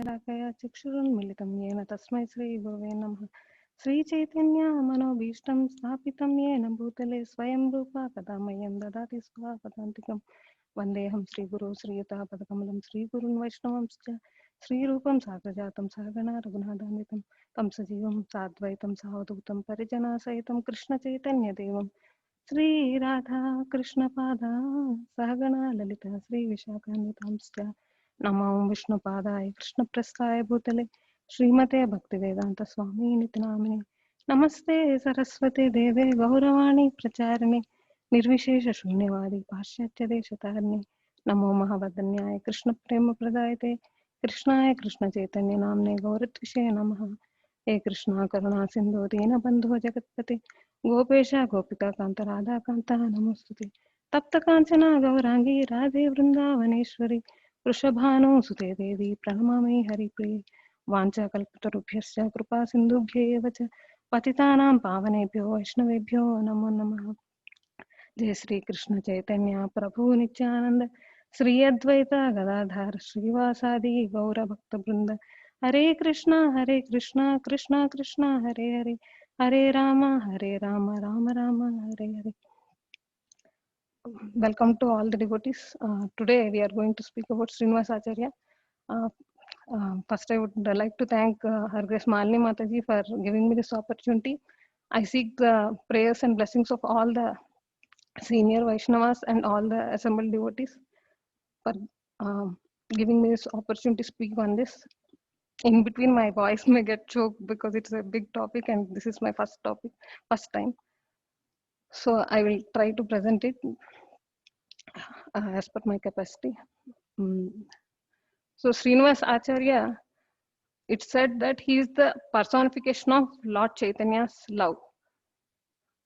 लाकया चक्षुरुन्मिलितं येन तस्मै श्रीगुरवे नमः। श्रीचैतन्यमनोभीष्टं स्थापितं येन भूतले स्वयं रूपा कदा मह्यं ददाति स्वापदान्तिकं। वन्देऽहं श्रीगुरो श्रीयुतापदकमलं श्रीगुरुन् वैष्णवंश्च श्रीरूपं साग्रजातं सहगणा रघुनाथान्वितं तं सजीवं साद्वैतं सावधूतं परिजनसहितं कृष्णचैतन्यदेवं श्रीराधा कृष्णपादा सहगणा ललिता श्रीविशाखान्वितांश्च नमो विष्णुपादाय कृष्णप्रस्थाय भूतले श्रीमते भक्तिवेदांत स्वामी नित्यनामिने नमस्ते सरस्वते देवे गौरवाणी प्रचारिणे निर्विशेष शून्यवादी पाश्चात्य देशतारिणे नमो महावदन्याय कृष्ण प्रेम प्रदायते कृष्णाय कृष्ण चैतन्य नामने गौरत्विषे नमः। हे कृष्णा करुणा सिंधु दीनबंधु जगत्पते गोपेश गोपिका कांत राधा कांत नमोस्तुते तप्त कांचना गौरांगी राधे वृंदावनेश्वरी वृषभानुसुते देवी प्रणमामि हरिप्रिये वाञ्छाकल्पतरुभ्यश्च कृपा सिन्धुभ्य एव च पतितानां पावनेभ्यो वैष्णवेभ्यो नमो नमः। जय श्री कृष्ण चैतन्य प्रभु नित्यानंद श्री अद्वैत गदाधर श्रीवासादि गौर भक्त वृंद हरे Krishna Krishna Krishna Hare Hare Hare Ram Ram Ram Hare Hare. Welcome to all the devotees. Today we are going to speak about Srinivas Acharya. Uh, First, I would like to thank Her Grace Malini Mataji for giving me this opportunity. I seek the prayers and blessings of all the senior Vaishnavas and all the assembled devotees for giving me this opportunity to speak on this. In between, my voice may get choked because it's a big topic and this is my first topic, first time. So I will try to present it as per my capacity. Mm. So Srinivas Acharya, it said that he is the personification of Lord Chaitanya's love.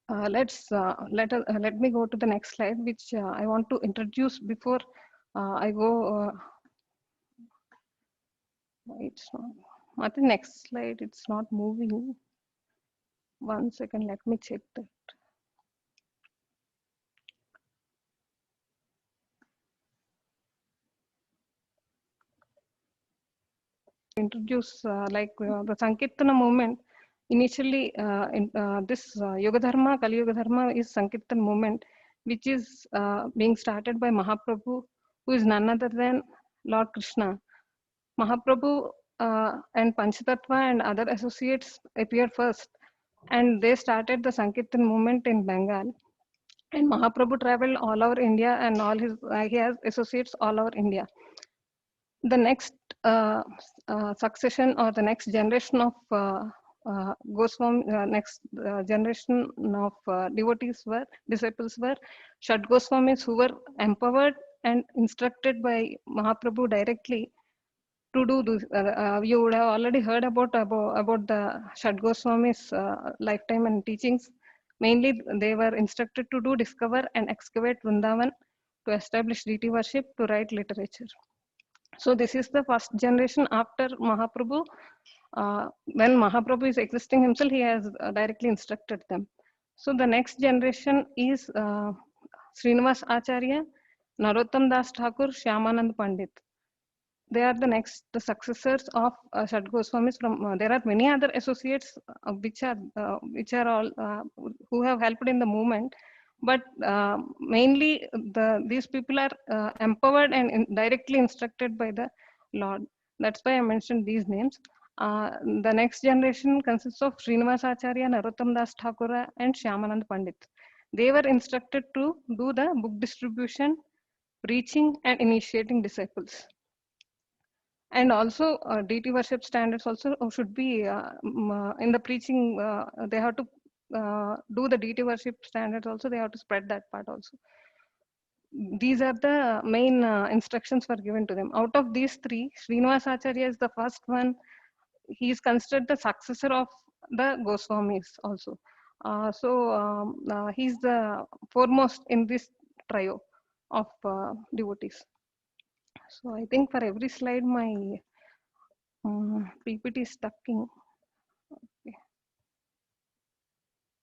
Let me go to the next slide, which I want to introduce before I go. It's not the next slide. It's not moving. 1 second. Let me check that. Introduce the Sankirtana movement. Initially, this Yoga Dharma, Kali Yoga Dharma is Sankirtan movement, which is being started by Mahaprabhu, who is none other than Lord Krishna. Mahaprabhu and Panchatattva and other associates appeared first, and they started the Sankirtan movement in Bengal. And Mahaprabhu traveled all over India, and all his he has associates all over India. The next succession or the next generation of Goswami, next generation of devotees were disciples were Shad Goswamis, who were empowered and instructed by Mahaprabhu directly to do this. You would have already heard about the Shad Goswamis' lifetime and teachings. Mainly, they were instructed to do discover and excavate Vrindavan, to establish deity worship, to write literature. So this is the first generation after Mahaprabhu. When Mahaprabhu is existing himself, he has directly instructed them. So the next generation is Srinivas Acharya, Narottam Das Thakur, Shyamanand Pandit. They are the next the successors of Shad Goswamis. From there are many other associates which are all who have helped in the movement, but mainly these people are empowered and directly instructed by the Lord. That's why I mentioned these names. The next generation consists of Srinivas Acharya, Narottam Das Thakura, and Shyamanand Pandit. They were instructed to do the book distribution, preaching, and initiating disciples. And also deity worship standards also should be in the preaching. They have to do the deity worship standards also. They have to spread that part also. These are the main instructions were given to them. Out of these three, Srinivas Acharya is the first one. He is considered the successor of the Goswamis also. He's the foremost in this trio of devotees. So I think for every slide my PPT is stucking. Okay.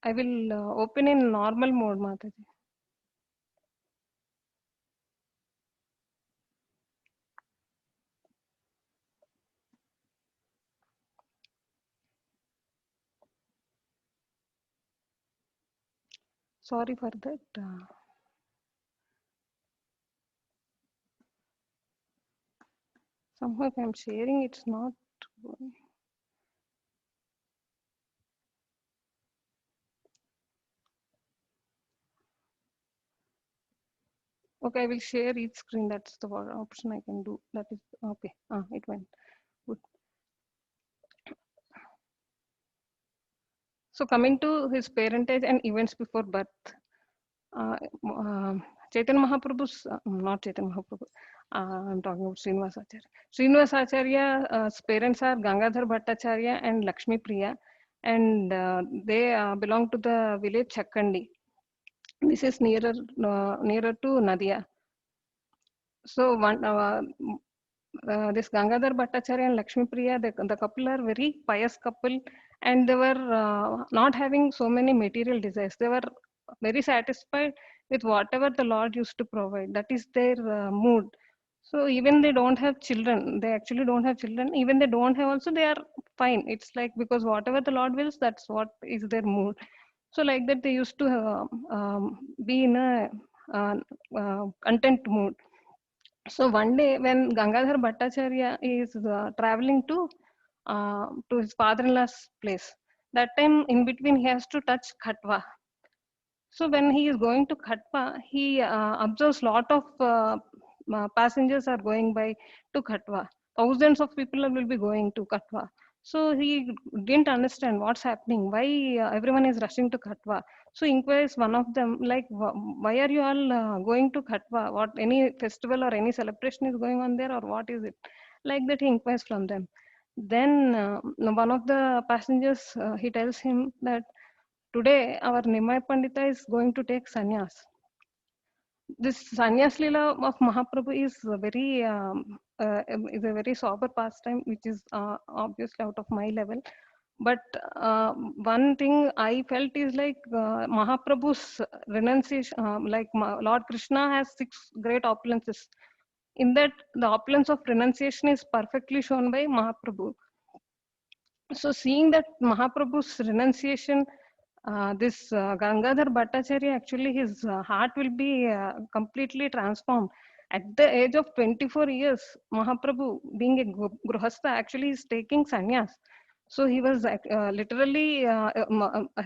I will open in normal mode, Mataji. Sorry for that. Somehow if I'm sharing, it's not going. Okay, I will share each screen. That's the option I can do. That is okay. It went good. So coming to his parentage and events before birth, uh, Chaitanya Mahaprabhu's not Chaitanya Mahaprabhu. I'm talking about Srinivasacharya. Srinivasacharya's parents are Gangadhar Bhattacharya and Lakshmi Priya, and they belong to the village Chakkandi. This is nearer to Nadia. So this Gangadhar Bhattacharya and Lakshmi Priya, the couple are very pious couple, and they were not having so many material desires. They were very satisfied with whatever the Lord used to provide. That is their mood. So even they don't have children, they actually don't have children. Even they don't have also, they are fine. It's like because whatever the Lord wills, that's what is their mood. So like that, they used to be in a content mood. So one day when Gangadhar Bhattacharya is traveling to his father-in-law's place, that time in between he has to touch Khatwa. So when he is going to Khatwa, he observes lot of passengers are going by to Khatwa. Thousands of people will be going to Khatwa. So he didn't understand what's happening, why everyone is rushing to Khatwa. So inquires one of them, like, why are you all going to Khatwa? What, any festival or any celebration is going on there, or what is it? Like that, he inquires from them. Then one of the passengers, he tells him that today our Nimai Pandita is going to take sannyas. This sannyas lila of Mahaprabhu is a very sober pastime, which is obviously out of my level. But one thing I felt is like Mahaprabhu's renunciation, Lord Krishna has 6 great opulences. In that, the opulence of renunciation is perfectly shown by Mahaprabhu. So seeing that Mahaprabhu's renunciation, this Gangadhar Bhattacharya, actually his heart will be completely transformed. At the age of 24 years, Mahaprabhu, being a Gruhastha, actually is taking sannyas. So he was literally,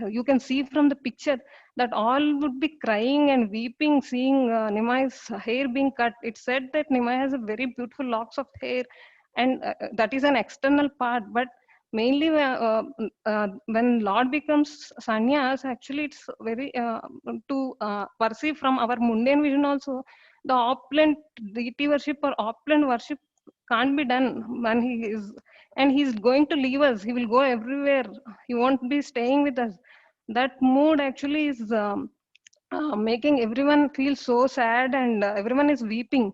you can see from the picture that all would be crying and weeping, seeing Nimai's hair being cut. It said that Nimai has a very beautiful locks of hair, and that is an external part. But mainly when Lord becomes sannyas, actually it's very to perceive from our mundane vision also, the opulent deity worship or opulent worship can't be done when he is, and he's going to leave us. He will go everywhere. He won't be staying with us. That mood actually is making everyone feel so sad, and everyone is weeping.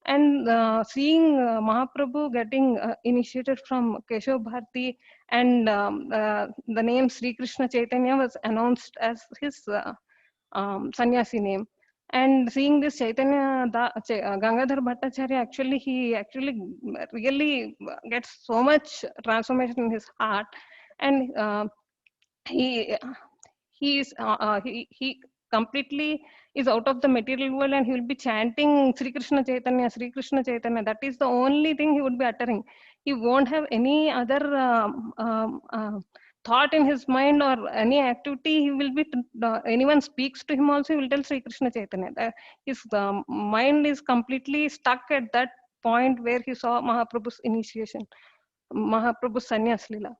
And seeing Mahaprabhu getting initiated from Keshav Bharati, and the name Sri Krishna Chaitanya was announced as his sannyasi name. And seeing this Gangadhar Bhattacharya, actually he actually really gets so much transformation in his heart, and he he completely is out of the material world, and he will be chanting Sri Krishna Chaitanya, Sri Krishna Chaitanya. That is the only thing he would be uttering. He won't have any other thought in his mind or any activity. He will be, anyone speaks to him also, he will tell Sri Krishna Chaitanya. His mind is completely stuck at that point where he saw Mahaprabhu's initiation, Mahaprabhu's sannyas lila.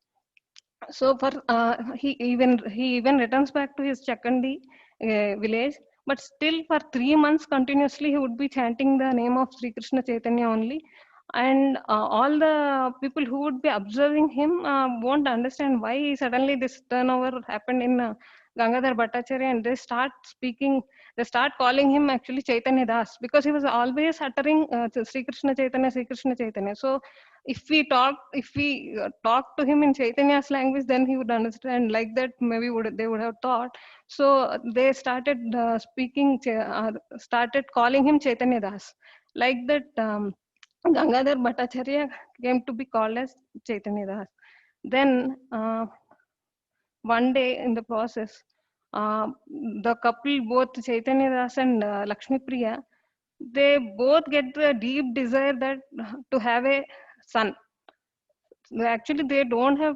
So for he even returns back to his Chakkandi village, but still for 3 months continuously he would be chanting the name of Sri Krishna Chaitanya only. And all the people who would be observing him won't understand why suddenly this turnover happened in Gangadhar Bhattacharya, and they start calling him actually Chaitanya Das, because he was always uttering Sri Krishna Chaitanya, Sri Krishna Chaitanya. So if we talk to him in Chaitanya's language, then he would understand. Like that, maybe they would have thought. So they started started calling him Chaitanya Das. Like that, Gangadhar Bhattacharya came to be called as Chaitanya Das. Then one day in the process, uh, the couple, both Chaitanya Das and Lakshmi Priya, they both get the deep desire that to have a son. Actually, they don't have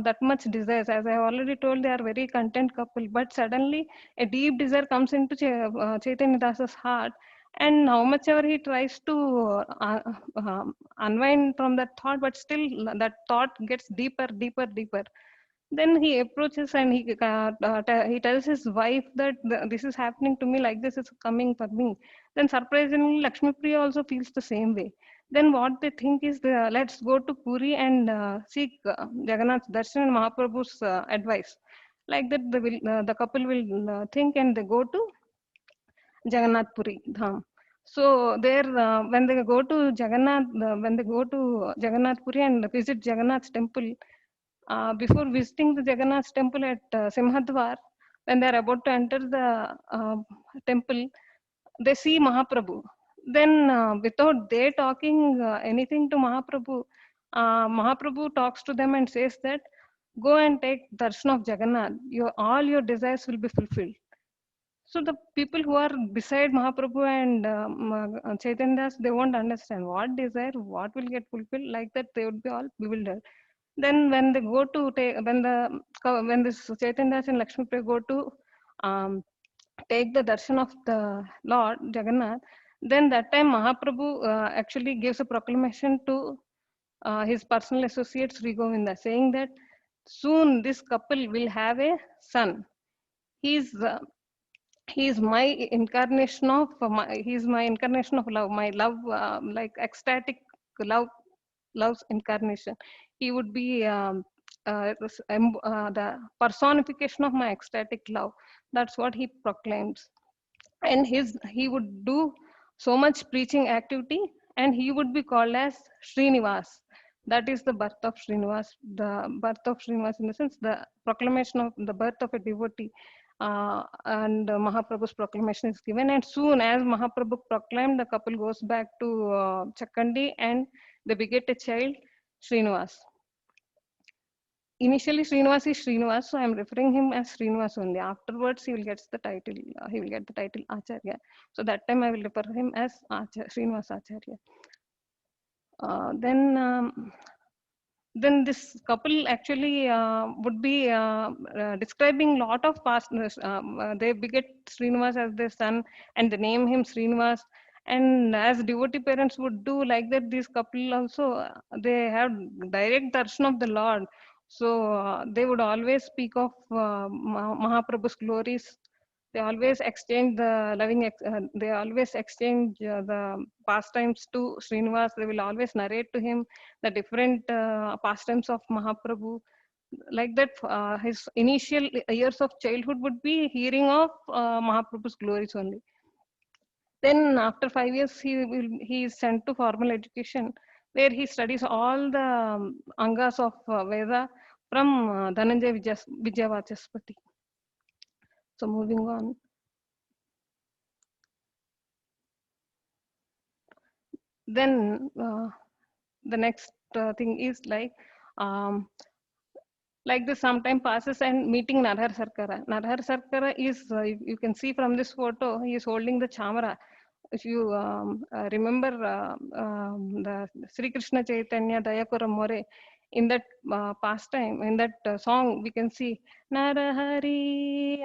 that much desires. As I already told, they are very content couple. But suddenly, a deep desire comes into Chaitanya Das's heart, and how much ever he tries to unwind from that thought, but still that thought gets deeper, deeper, deeper. Then he approaches and he tells his wife that this is happening to me, like this is coming for me. Then surprisingly, Lakshmi Priya also feels the same way. Then what they think is, let's go to Puri and seek Jagannath Darshan and Mahaprabhu's advice. Like that, the couple will think and they go to Jagannath Puri Dham. So there, when they go to Jagannath Puri and visit Jagannath's temple, before visiting the Jagannath temple at Simhadwar, when they are about to enter the temple, they see Mahaprabhu. Then, without they talking anything to Mahaprabhu, Mahaprabhu talks to them and says that, go and take darshan of Jagannath. All your desires will be fulfilled. So the people who are beside Mahaprabhu and Chaitanya Das, they won't understand what desire, what will get fulfilled. Like that, they would be all bewildered. Then when they go to take, when this Chaitanya Das and Lakshmi Priya go to um, take the darshan of the Lord Jagannath, then that time Mahaprabhu actually gives a proclamation to his personal associate Sri Govinda, saying that soon this couple will have a son. He's he's my incarnation of he's my incarnation of love, my love, like ecstatic love, love's incarnation. He would be the personification of my ecstatic love. That's what he proclaims. And he would do so much preaching activity, and he would be called as Srinivas. That is the birth of Srinivas, the birth of Srinivas in the sense, the proclamation of the birth of a devotee. And Mahaprabhu's proclamation is given, and soon as Mahaprabhu proclaimed, the couple goes back to Chakkandi and they beget a child, Srinivas. Initially Srinivas is Srinivas, so I'm referring him as Srinivas only. Afterwards, he will get the title Acharya. So that time I will refer him as Srinivas Acharya. Then this couple actually would be describing lot of past. They beget Srinivas as their son, and they name him Srinivas. And as devotee parents would do like that, this couple also, they have direct darshan of the Lord. So they would always speak of Mahaprabhu's glories. They always exchange the they always exchange the pastimes to Srinivas. They will always narrate to him the different pastimes of Mahaprabhu. Like that, his initial years of childhood would be hearing of Mahaprabhu's glories only. Then after 5 years, he is sent to formal education, where he studies all the angas of Veda from Dhananjay Vijayavachaspati. So moving on. Then the next thing is like this sometime passes and meeting Narhar Sarkara. Narhar Sarkara is, you can see from this photo, he is holding the chamara. If you remember the Sri Krishna Chaitanya Dayapuram More, in that pastime, in that song, we can see Narahari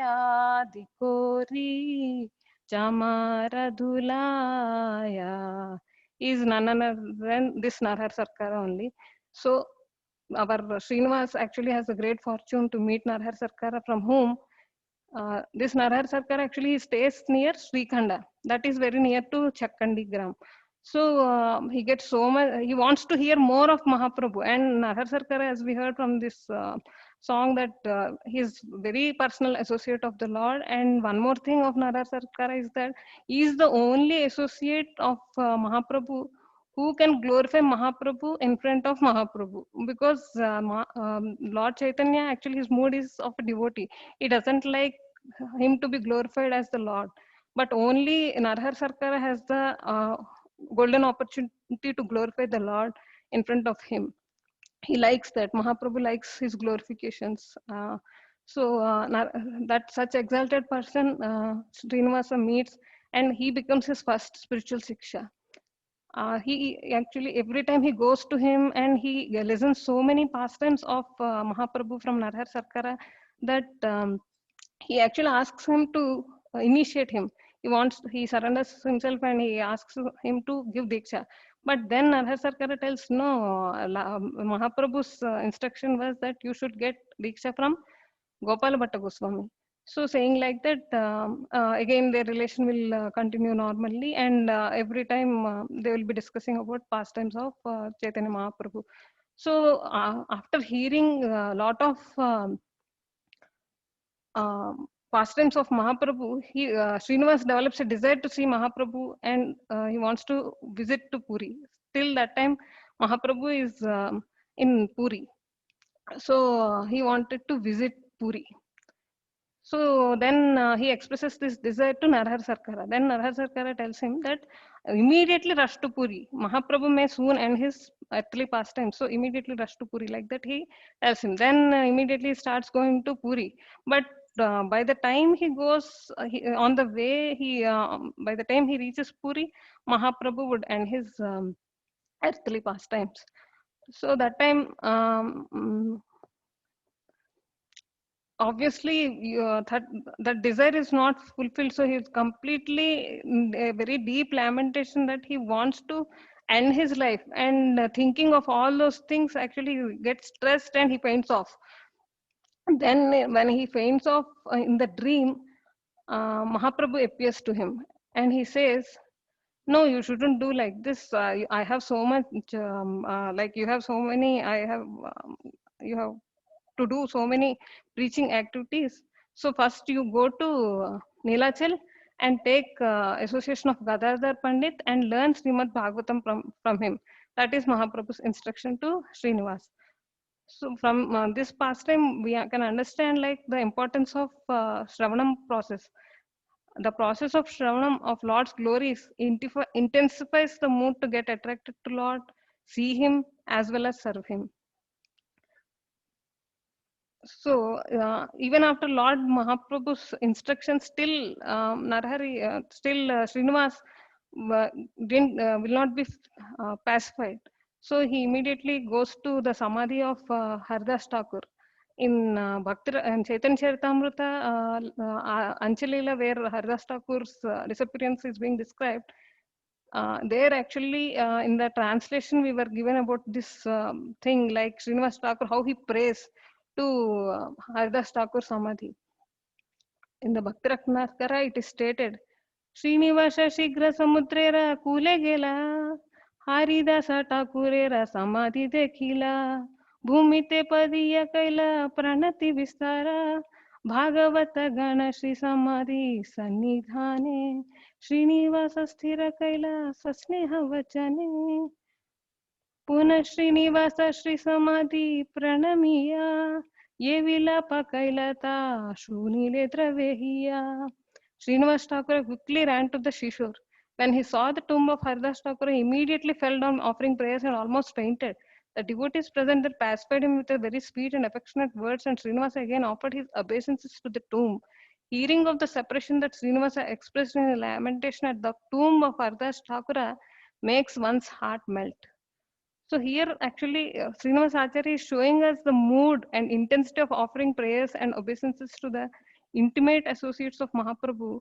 Adikori Chamara Dhulaya is none other than this Narhar Sarkara only. So our Srinivas actually has a great fortune to meet Narhar Sarkara, from whom this Narhar Sarkar actually stays near Srikhanda. That is very near to Chakkandi Gram. So he gets so much, he wants to hear more of Mahaprabhu. And Narhar Sarkar, as we heard from this song, that he is very personal associate of the Lord. And one more thing of Narhar Sarkar is that he is the only associate of Mahaprabhu who can glorify Mahaprabhu in front of Mahaprabhu. Because Lord Chaitanya, actually his mood is of a devotee. He doesn't like him to be glorified as the Lord. But only Narhar Sarkar has the golden opportunity to glorify the Lord in front of him. He likes that. Mahaprabhu likes his glorifications. So that such exalted person Srinivasa meets, and he becomes his first spiritual Siksha. He actually, every time he goes to him and he listens so many pastimes of Mahaprabhu from Narhar Sarkara, that he actually asks him to initiate him. He surrenders himself and he asks him to give Diksha. But then Narhar Sarkara tells, no, Mahaprabhu's instruction was that you should get Diksha from Gopala Bhatta Goswami. So saying like that, again their relation will continue normally, and every time they will be discussing about pastimes of Chaitanya Mahaprabhu. So after hearing a lot of pastimes of Mahaprabhu, Srinivas develops a desire to see Mahaprabhu, and he wants to visit to Puri. Till that time, Mahaprabhu is in Puri, so he wanted to visit Puri. So then he expresses this desire to Narhar Sarkara. Then Narhar Sarkara tells him that immediately rush to Puri. Mahaprabhu may soon end his earthly pastime. So immediately rush to Puri. Like that he tells him. Then immediately starts going to Puri. But by the time he goes on the way, by the time he reaches Puri, Mahaprabhu would end his earthly pastimes. So that time obviously that desire is not fulfilled, so he's completely in a very deep lamentation that he wants to end his life, and thinking of all those things, actually he gets stressed and he faints off. Then when he faints off in the dream, Mahaprabhu appears to him and he says, no, you shouldn't do like this. I have so much like you have so many I have you have to do so many preaching activities. So first you go to Nilachal and take association of Gadadhar Pandit and learn Srimad Bhagavatam from him. That is Mahaprabhu's instruction to Srinivas. So from this pastime, we can understand like the importance of Shravanam process. The process of Shravanam of Lord's glories intensifies the mood to get attracted to Lord, see Him as well as serve Him. So even after Lord Mahaprabhu's instructions, still Srinivas will not be pacified. So he immediately goes to the samadhi of Haridas Thakur in in Chaitanya Charitamrita, Anchalila, where Haridas Thakur's disappearance is being described. There actually in the translation we were given about this thing, like Srinivas Thakur, how he prays to Haridas Thakur Samadhi. In the Bhakti Ratnakara it is stated, Srinivasa Shigra Samudrara Kule Gela, Haridasa Thakurera Samadhi Dekhila, Bhumite Padiya Kaila Pranati Vistara, Bhagavata Gana Shri Samadhi Sannidhane, Srinivasa Sthira Kaila Sasneha Vachane, Puna Srinivasa Shri Samadhi Pranamiya, Ye Vilapa Kailata Shunile Dravehiya. Srinivas Thakur quickly ran to the seashore. When he saw the tomb of Haridas Thakur, he immediately fell down offering prayers and almost fainted. The devotees present there pacified him with a very sweet and affectionate words, and Srinivasa again offered his obeisances to the tomb. Hearing of the separation that Srinivasa expressed in a lamentation at the tomb of Haridas Thakur makes one's heart melt. So here actually Srinivas Acharya is showing us the mood and intensity of offering prayers and obeisances to the intimate associates of Mahaprabhu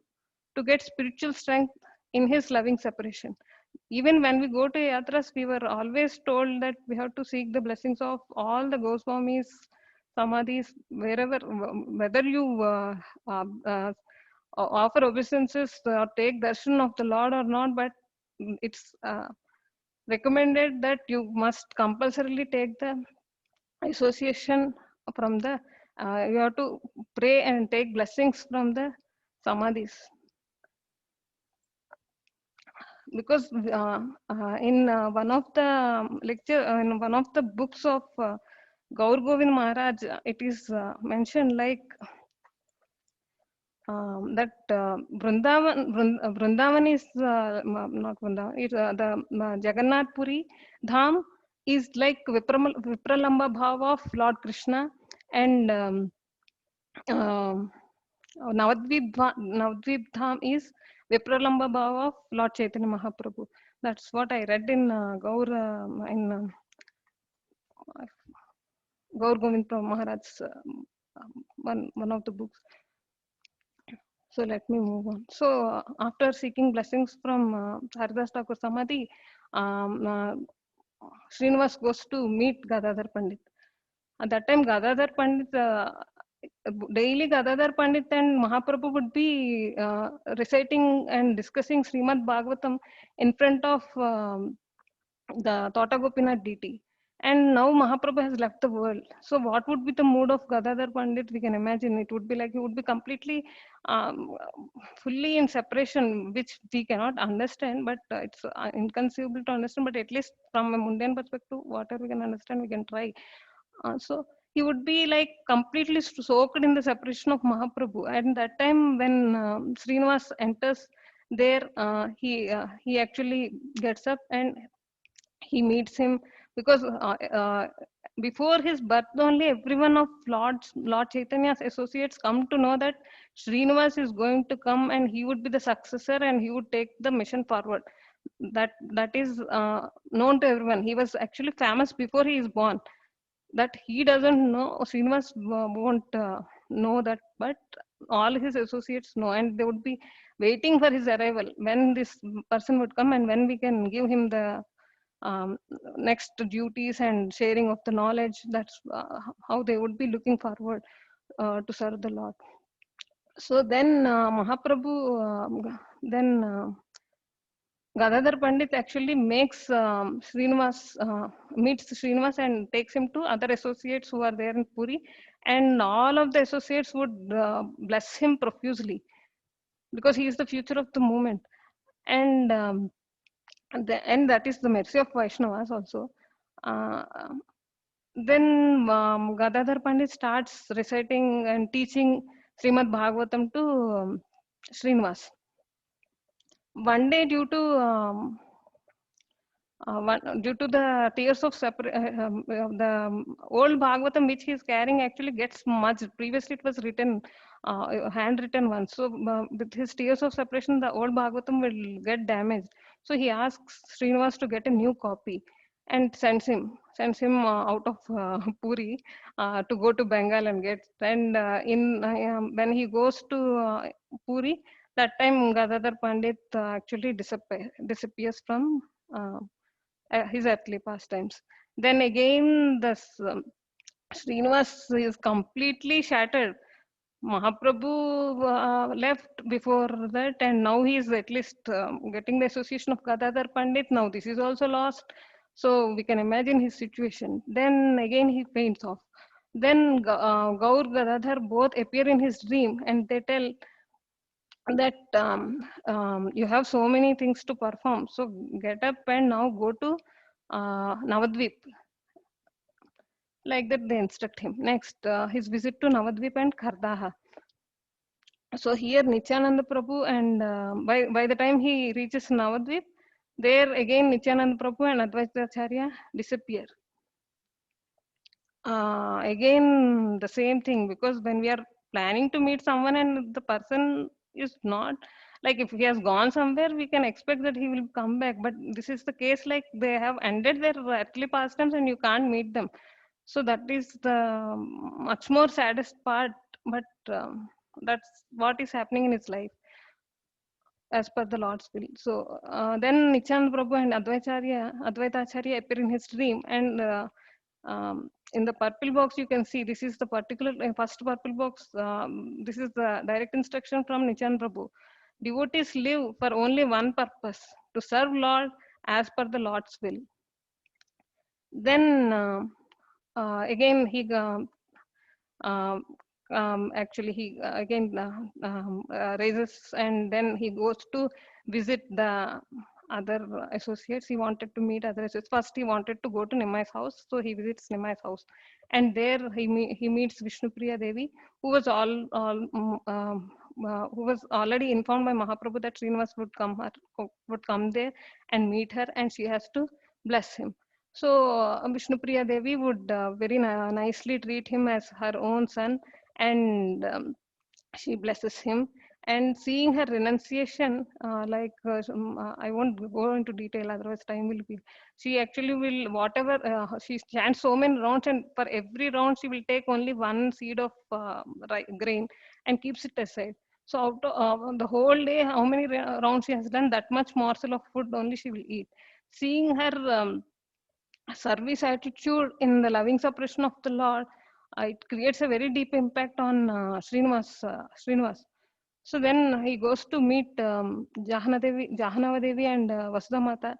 to get spiritual strength in his loving separation. Even when we go to yatras, we were always told that we have to seek the blessings of all the Goswamis, Samadhis, wherever, whether you offer obeisances or take darshan of the Lord or not, but it's recommended that you must compulsorily take the association from the you have to pray and take blessings from the samadhis, because in one of the lecture in one of the books of Gaur Govind Maharaj, it is mentioned like that Vrindavan is not Vrindavan, it's the Jagannath Puri Dham is like Vipralamba Bhava of Lord Krishna, and um, Navadvip Dham is Vipralamba Bhava of Lord Chaitanya Mahaprabhu. That's what I read in Gaur in Gaur Govind Maharaj's one of the books. So let me move on. So after seeking blessings from Haridas Thakur Samadhi, Srinivas goes to meet Gadadhar Pandit. At that time, Gadadhar Pandit, daily Gadadhar Pandit and Mahaprabhu would be reciting and discussing Srimad Bhagavatam in front of the Tota Gopinath deity. And now Mahaprabhu has left the world. So what would be the mood of Gadadhar Pandit? We can imagine it would be like he would be completely, fully in separation, which we cannot understand, but it's inconceivable to understand. But at least from a mundane perspective, whatever we can understand, we can try. So he would be like completely soaked in the separation of Mahaprabhu. And that time when Srinivas enters there, he actually gets up and he meets him, because before his birth only everyone of Lord Chaitanya's associates come to know that Srinivas is going to come and he would be the successor and he would take the mission forward. That is known to everyone. He was actually famous before he is born. That he doesn't know, Srinivas won't know that, but all his associates know, and they would be waiting for his arrival, when this person would come and when we can give him the um, next duties and sharing of the knowledge. That's how they would be looking forward to serve the Lord. So then Mahaprabhu, then Gadadhar Pandit actually makes meets Srinivas and takes him to other associates who are there in Puri, and all of the associates would bless him profusely, because he is the future of the movement. And and that is the mercy of Vaishnavas also. Uh, then Gadadhar Pandit starts reciting and teaching Srimad Bhagavatam to Srinivas. One day, due to the tears of the old Bhagavatam which he is carrying actually gets smudged. Previously, it was written, handwritten one. So, with his tears of separation, the old Bhagavatam will get damaged. So he asks Srinivas to get a new copy and sends him out of Puri to go to Bengal and get. And when he goes to Puri, that time Gadadhar Pandit actually disappears from his earthly pastimes. Then again, Srinivas is completely shattered. Mahaprabhu left before that, and now he is at least getting the association of Gadadhar Pandit. Now this is also lost. So we can imagine his situation. Then again he faints off. Then Gaur Gadadhar both appear in his dream, and they tell that you have so many things to perform. So get up and now go to Navadvip. Like that, they instruct him. Next, his visit to Navadvip and Khardaha. So here Nityananda Prabhu, and by the time he reaches Navadvip, there again Nityananda Prabhu and Advaita Acharya disappear. Again the same thing, because when we are planning to meet someone and the person is not, like if he has gone somewhere, we can expect that he will come back. But this is the case, like they have ended their earthly pastimes and you can't meet them. So that is the much more saddest part. But that's what is happening in his life as per the Lord's will. So then Nityananda Prabhu and Advaita Acharya appear in his dream, and in the purple box you can see this is the particular first purple box. This is the direct instruction from Nityananda Prabhu. Devotees live for only one purpose: to serve Lord as per the Lord's will. Then again he um, actually he again raises, and then he goes to visit the other associates. He wanted to meet other associates. First he wanted to go to Nimai's house, so he visits Nimai's house, and there he meets Vishnupriya Devi, who was who was already informed by Mahaprabhu that Srinivas would come there and meet her, and she has to bless him. So Vishnupriya Devi would very nicely treat him as her own son, and she blesses him. And seeing her renunciation, I won't go into detail, otherwise time will be. She actually will, whatever, she chants so many rounds, and for every round, she will take only one seed of grain and keeps it aside. So out of the whole day, how many rounds she has done, that much morsel of food only she will eat. Seeing her service attitude in the loving suppression of the Lord, it creates a very deep impact on Srinivas. So then he goes to meet Jahanava Devi and Vasudha Mata,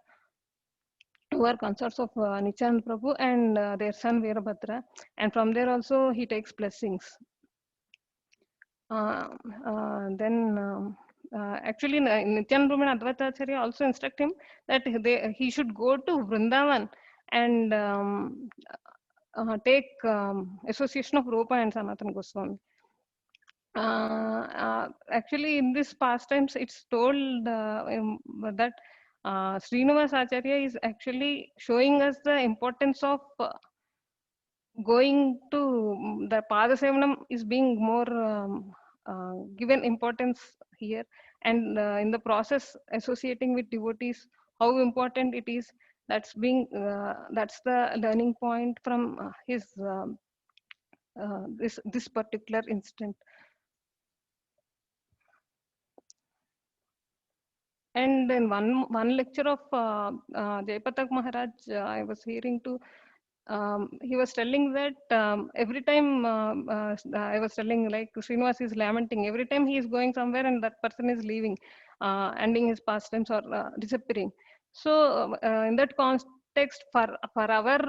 who are consorts of Nityananda Prabhu and their son Veerabhadra. And from there also he takes blessings. Uh, actually, Nityananda Prabhu and Advaita Acharya also instruct him that he should go to Vrindavan and take association of Rupa and Sanatana Goswami. Actually, in this pastimes, it's told that Srinivas Acharya is actually showing us the importance of going to the Padasevanam is being more given importance here, and in the process associating with devotees, how important it is. That's the learning point from his this particular incident. And in one lecture of Jayapatak Maharaj, I was hearing to, he was telling that every time I was telling, like, Srinivas is lamenting every time he is going somewhere and that person is leaving, ending his pastimes or disappearing. So in that context, for our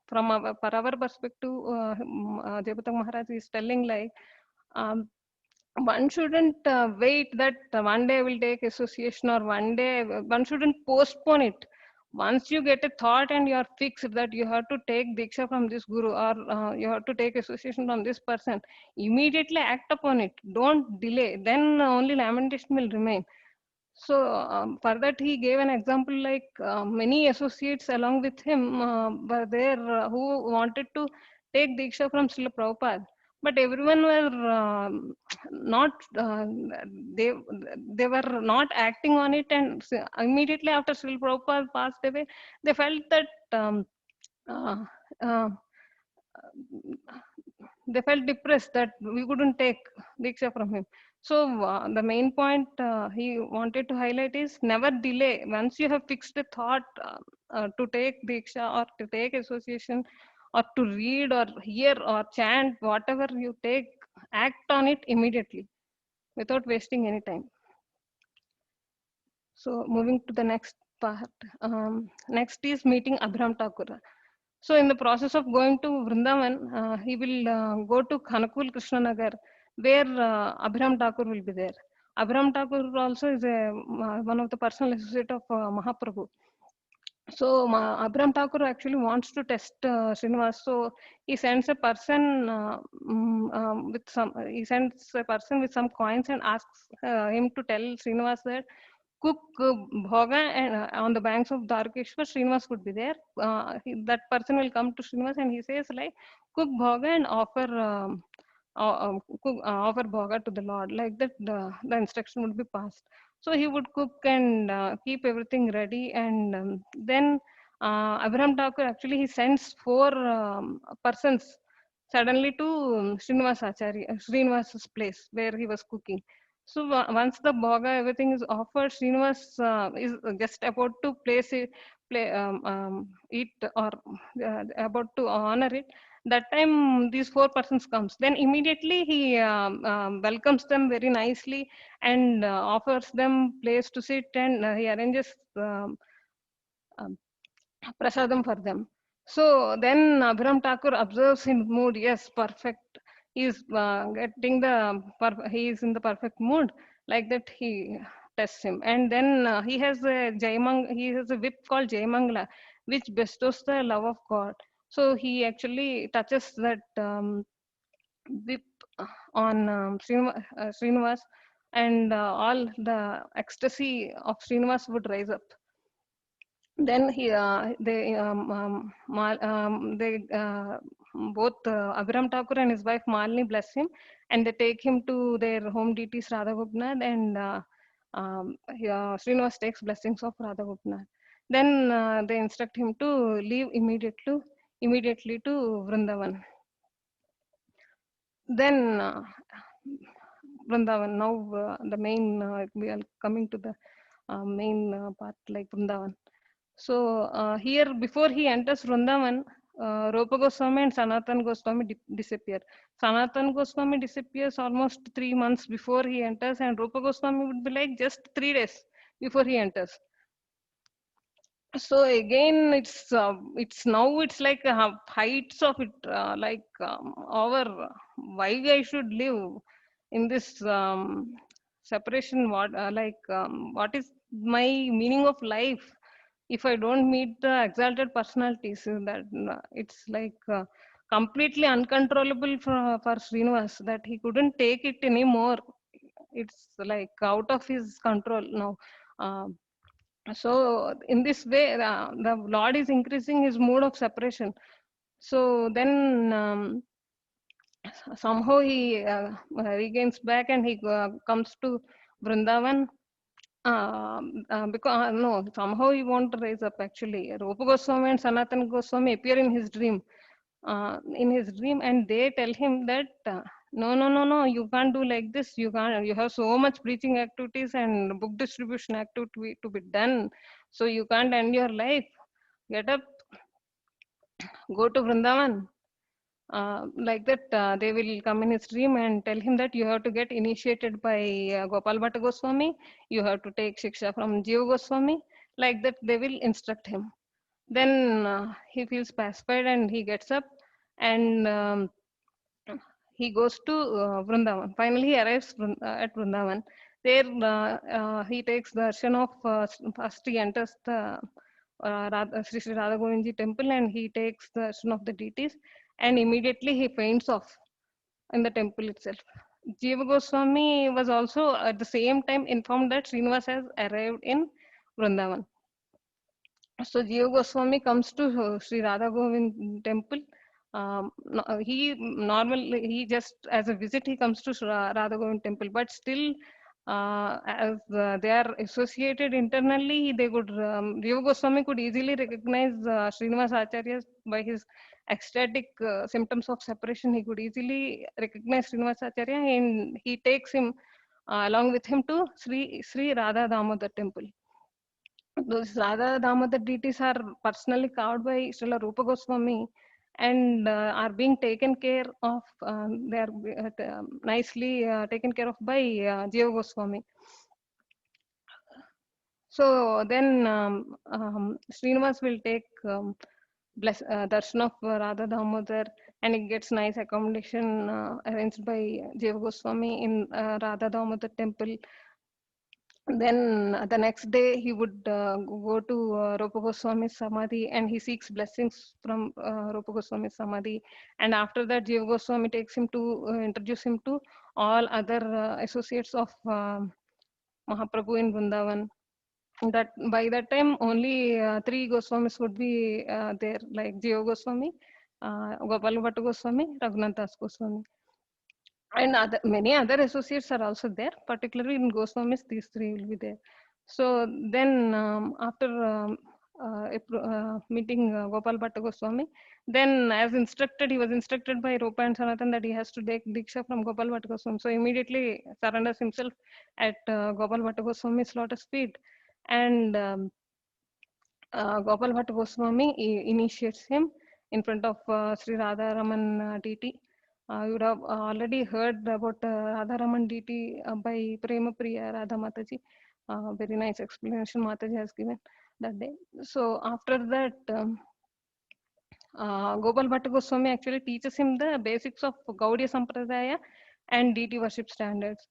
for our perspective, Jayapatak Maharaj is telling, like, um, one shouldn't wait that one day I will take association, or one day one shouldn't postpone it. Once you get a thought and you are fixed that you have to take diksha from this guru, or you have to take association from this person, immediately act upon it. Don't delay. Then only lamentation will remain. So for that he gave an example, like many associates along with him were there who wanted to take diksha from Srila Prabhupada, but everyone were not they they were not acting on it, and immediately after Srila Prabhupada passed away, they felt that uh, uh, they felt depressed that we couldn't take diksha from him. So the main point he wanted to highlight is never delay. Once you have fixed a thought to take diksha or to take association or to read or hear or chant, whatever you take, act on it immediately without wasting any time. So moving to the next part. Next is meeting Abraham Thakur. So in the process of going to Vrindavan, he will go to Khanakul Krishnanagar, where Abhiram Thakur will be there. Abhiram Thakur also is one of the personal associate of Mahaprabhu. So Abhiram Thakur actually wants to test Srinivas. So he sends a person he sends a person with some coins and asks him to tell Srinivas that cook bhoga and on the banks of Dwarkeshwar, Srinivas would be there. That person will come to Srinivas and he says, like, cook bhoga and offer offer bhoga to the Lord. Like that, the instruction would be passed. So he would cook and keep everything ready, and then Abraham Thakur actually he sends four persons suddenly to Srinivas's place where he was cooking. So once the bhoga everything is offered, Srinivas is just about to eat, or about to honor it. That time these four persons comes. Then immediately he welcomes them very nicely and offers them place to sit, and he arranges um, prasadam for them. So then Abhiram Thakur observes in mood, yes, perfect. He is getting he is in the perfect mood. Like that, he tests him, and then he has a whip called Jaimangla, which bestows the love of God. So he actually touches that whip on Srinivas, and all the ecstasy of Srinivas would rise up. Then they both Abhiram Thakur and his wife Malini bless him, and they take him to their home deities Radha Gopinath, and Srinivas takes blessings of Radha Gopinath. Then they instruct him to leave immediately to Vrindavan. Then Vrindavan. Now the main we are coming to the main part, like Vrindavan. So here, before he enters Vrindavan, Rupa Goswami and Sanatan Goswami disappear. Sanatan Goswami disappears almost 3 months before he enters, and Rupa Goswami would be like just 3 days before he enters. So again, it's now it's like heights of it, like our why I should live in this separation. What is my meaning of life if I don't meet the exalted personalities? That it's like completely uncontrollable for Srinivas, that he couldn't take it anymore. It's like out of his control now. So in this way, the Lord is increasing his mood of separation. So then somehow he regains back, and he comes to Vrindavan. Because no, somehow he won't rise up actually. Rupa Goswami and Sanatan Goswami appear in his dream, and they tell him that no, you can't do like this. You can't. You have so much preaching activities and book distribution activity to be done, so you can't end your life. Get up, go to Vrindavan. Like that, they will come in his dream and tell him that you have to get initiated by Gopal Bhatta Goswami. You have to take Shiksha from Jiva Goswami. Like that, they will instruct him. Then he feels pacified and he gets up, and he goes to Vrindavan. Finally, he arrives at Vrindavan. There, he takes darshan of, first he enters the Sri Sri Radha Govindji temple, and he takes the darshan of the deities, and immediately he faints off in the temple itself. Jiva Goswami was also at the same time informed that Srinivas has arrived in Vrindavan. So Jiva Goswami comes to Sri Radha Govind temple. He just as a visit he comes to Radha Govind temple, but still as they are associated internally, they could Jiva Goswami could easily recognize Srinivas Acharya by his ecstatic symptoms of separation. He could easily recognize Srinivas Acharya, and he takes him along with him to Sri Radha Damodar temple. Those Radha Damodar deities are personally carved by Srila Rupa Goswami, and are being taken care of. They are nicely taken care of by Jiva Goswami. So then Srinivas will take darshan of Radha Damodar, and he gets nice accommodation arranged by Jiva Goswami in Radha Damodar temple. Then the next day he would go to Rupa Goswami's Samadhi, and he seeks blessings from Rupa Goswami's Samadhi. And after that, Jiva Goswami takes him to introduce him to all other associates of Mahaprabhu in Vrindavan. That by that time only 3 Goswamis would be there, like Jiva Goswami, Gopal Bhatta Goswami, Raghunath Das Goswami. And many other associates are also there, particularly in Goswamis, these 3 will be there. So then after meeting Gopal Bhatta Goswami, then as instructed, he was instructed by Rupa and Sanatan that he has to take Diksha from Gopal Bhatta Goswami. So immediately surrenders himself at Gopal Bhatta Goswami's lotus feet. And Gopal Bhatta Goswami initiates him in front of Sri Radha Raman deity. You would have already heard about Radharaman deity by Prema Priya Radha Mataji. Very nice explanation Mataji has given that day. So after that, Gopal Bhatta Goswami actually teaches him the basics of Gaudiya Sampradaya and deity worship standards.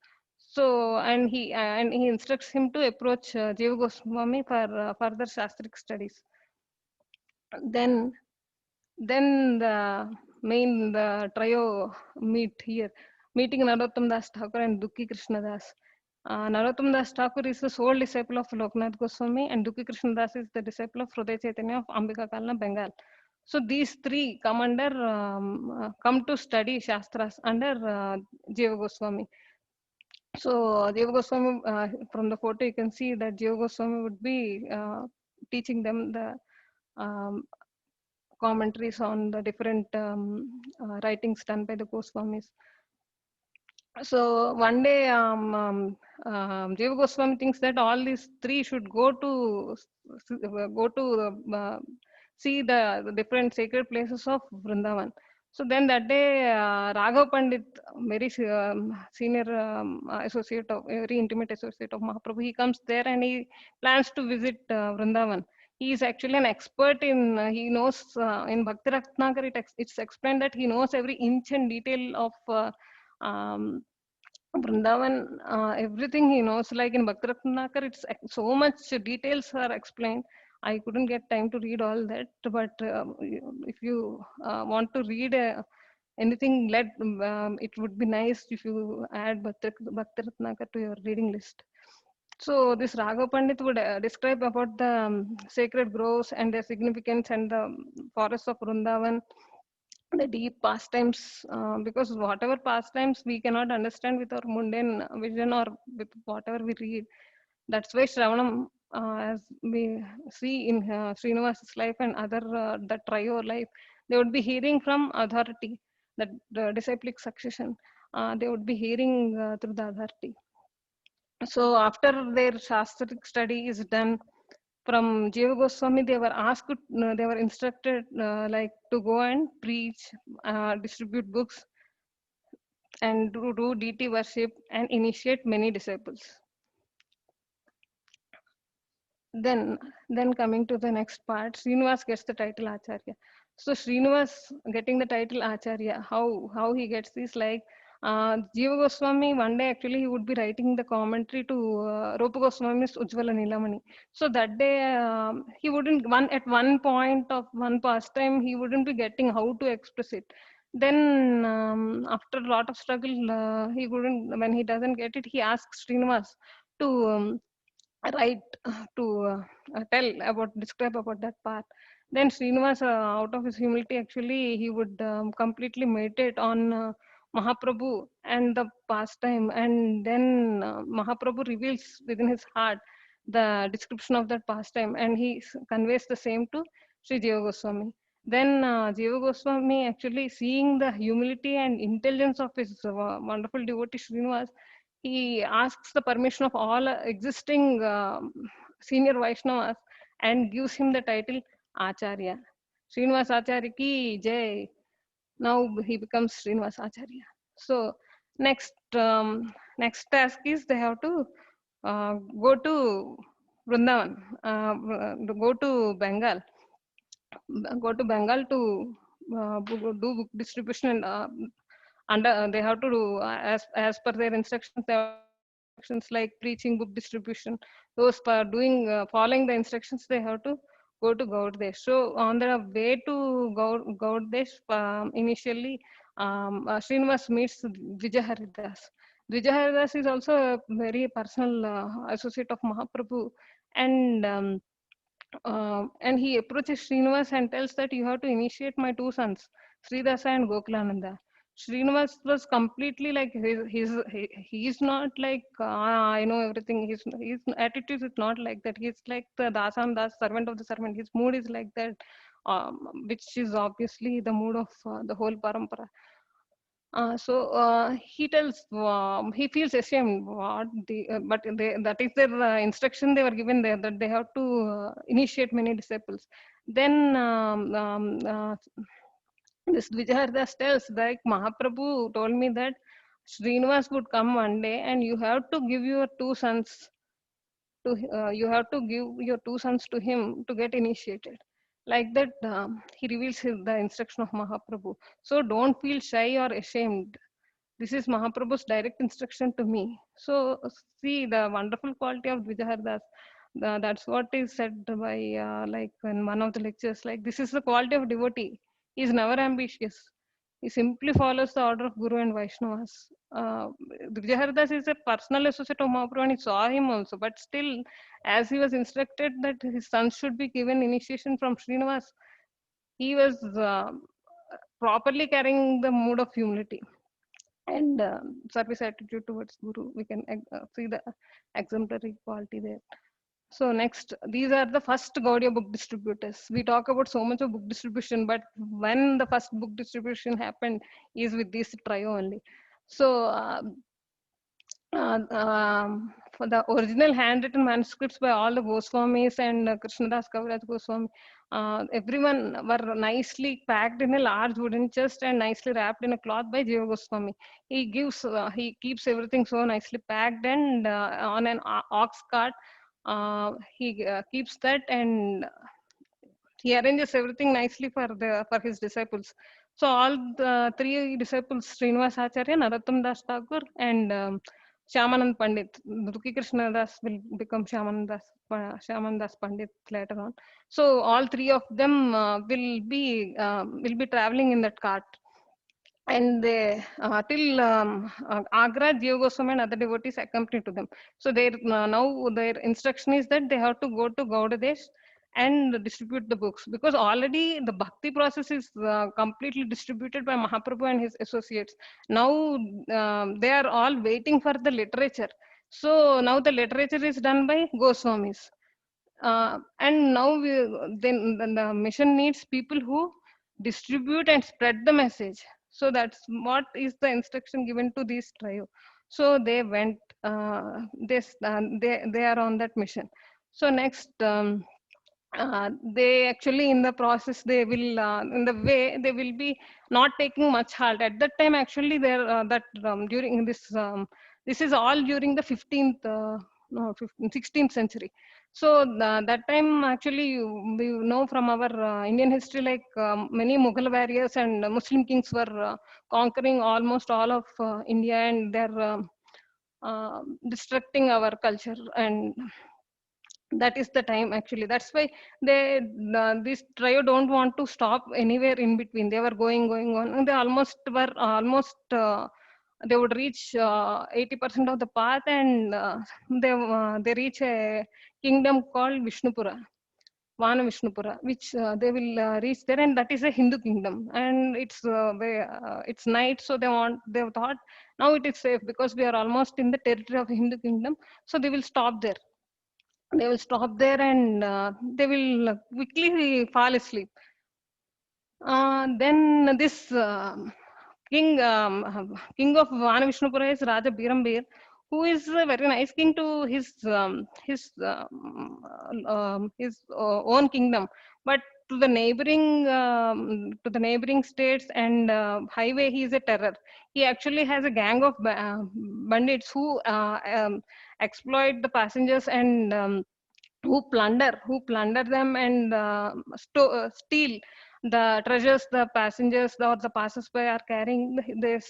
So and he instructs him to approach Jiva Goswami for further Shastric studies. Then the trio meet here, meeting Narottam Das Thakur and Dukhi Krishna Das. Narottam Das Thakur is the sole disciple of Loknath Goswami, and Dukhi Krishna Das is the disciple of Hriday Chaitanya of Ambika Kalna, Bengal. So these three come under come to study Shastras under Jiva Goswami. So Jiva Goswami, from the photo you can see that Jiva Goswami would be teaching them the um, commentaries on the different writings done by the Goswamis. So one day, Jiva Goswami thinks that all these three should go to see the different sacred places of Vrindavan. So then that day, Raghav Pandit, very senior associate of, very intimate associate of Mahaprabhu, he comes there and he plans to visit Vrindavan. He is actually an expert in, he knows in Bhakti Ratnakar, it's explained that he knows every inch and detail of um, Vrindavan, everything he knows. Like in Bhakti Ratnakar, so much details are explained. I couldn't get time to read all that, but if you want to read anything, it would be nice if you add Bhakti Ratnakar to your reading list. So this Raghav Pandit would describe about the sacred groves and their significance and the forests of Vrindavan, the deep pastimes, because whatever pastimes we cannot understand with our mundane vision or with whatever we read. That's why Shravanam, as we see in Srinivasa's life and other the trio life, they would be hearing from authority, that the disciplic succession. They would be hearing through the authority. So after their Shastric study is done, from Jiva Goswami, they were asked, they were instructed like to go and preach, distribute books, and do deity worship and initiate many disciples. Then, then coming to the next part, Srinivas gets the title Acharya. So Srinivas getting the title Acharya, how he gets this, like Jiva Goswami, one day actually he would be writing the commentary to Rupa Goswami's Ujjvala Nilamani. So that day he wouldn't, at one point of one pastime, he wouldn't be getting how to express it. Then after a lot of struggle, he wouldn't, when he doesn't get it, he asks Srinivas to write to describe about that part. Then Srinivas, out of his humility, actually, he would completely meditate on Mahaprabhu and the pastime, and then Mahaprabhu reveals within his heart the description of that pastime, and he conveys the same to Sri Jiva Goswami. Then Jiva Goswami, actually seeing the humility and intelligence of his wonderful devotee Srinivas, he asks the permission of all existing senior Vaishnavas and gives him the title Acharya. Srinivas Acharya ki jai. Now he becomes Srinivas Acharya. So next next task is they have to go to Vrindavan, go to Bengal, to do book distribution and under they have to do as per their instructions. They have instructions like preaching, book distribution. Those doing following the instructions, they have to go to Gauddesh. So on the way to Gauddesh, initially Srinivas meets Vijay Haridas. Vijay Haridas is also a very personal associate of Mahaprabhu, and and he approaches Srinivas and tells that you have to initiate my two sons, Sridasa and Gokulananda. Srinivas was completely like he's not like I know everything. His attitude is not like that. He's like the Dasam Das, servant of the servant. His mood is like that, which is obviously the mood of the whole parampara. So he tells he feels ashamed. That is their instruction they were given there, that they have to initiate many disciples. Then this Vijayardas tells, like, Mahaprabhu told me that Srinivas would come one day and you have to give your two sons you have to give your two sons to him to get initiated. Like that, he reveals the instruction of Mahaprabhu. So don't feel shy or ashamed. This is Mahaprabhu's direct instruction to me. So see the wonderful quality of Dvijahardas. That's what is said by like in one of the lectures. Like, this is the quality of devotee. He is never ambitious. He simply follows the order of Guru and Vaishnavas. Dvijahardas is a personal associate of Mahaprabhu and he saw him also. But still, as he was instructed that his son should be given initiation from Srinivas, he was properly carrying the mood of humility and service attitude towards Guru. We can see the exemplary quality there. So next, these are the first Gaudiya book distributors. We talk about so much of book distribution, but when the first book distribution happened is with this trio only. So for the original handwritten manuscripts by all the Goswamis and Krishnadas Kaviraj Goswami, everyone were nicely packed in a large wooden chest and nicely wrapped in a cloth by Jiva Goswami. He keeps everything so nicely packed and on an ox cart. He keeps that and he arranges everything nicely for his disciples. So all the three disciples, Srinivas Acharya, Narottam Das Thakur, and Shyamanand Pandit. Dukhi Krishna Das will become Shyamanand Das Pandit later on. So all three of them will be traveling in that cart. And they till Agra, Jiva Goswami and other devotees accompany to them. So now their instruction is that they have to go to Gaudadesh and distribute the books, because already the bhakti process is completely distributed by Mahaprabhu and his associates. Now they are all waiting for the literature. So now the literature is done by Goswamis. And now then the mission needs people who distribute and spread the message. So that's what is the instruction given to this trio. So they went, they are on that mission. So next, they actually in the process they will in the way they will be not taking much halt at that time. Actually, there that during this this is all during the 15th no 15th, 16th century. So that time actually we know from our Indian history, like many Mughal warriors and Muslim kings were conquering almost all of India, and they're destructing our culture. And that is the time actually. That's why they this trio don't want to stop anywhere in between. They were going on, and they almost they would reach 80% of the path, and they reach a kingdom called Vishnupura, Vana Vishnupura, which they will reach there, and that is a Hindu kingdom. And it's night, so they thought now it is safe because we are almost in the territory of Hindu kingdom, so they will stop there. They will stop there and they will quickly fall asleep. Then this king of Vana Vishnupura is Raja Birambir, who is a very nice king to his own kingdom, but to the neighboring states and highway, he is a terror. He actually has a gang of bandits who exploit the passengers and who plunder them and steal the treasures the passengers or the passers-by are carrying. They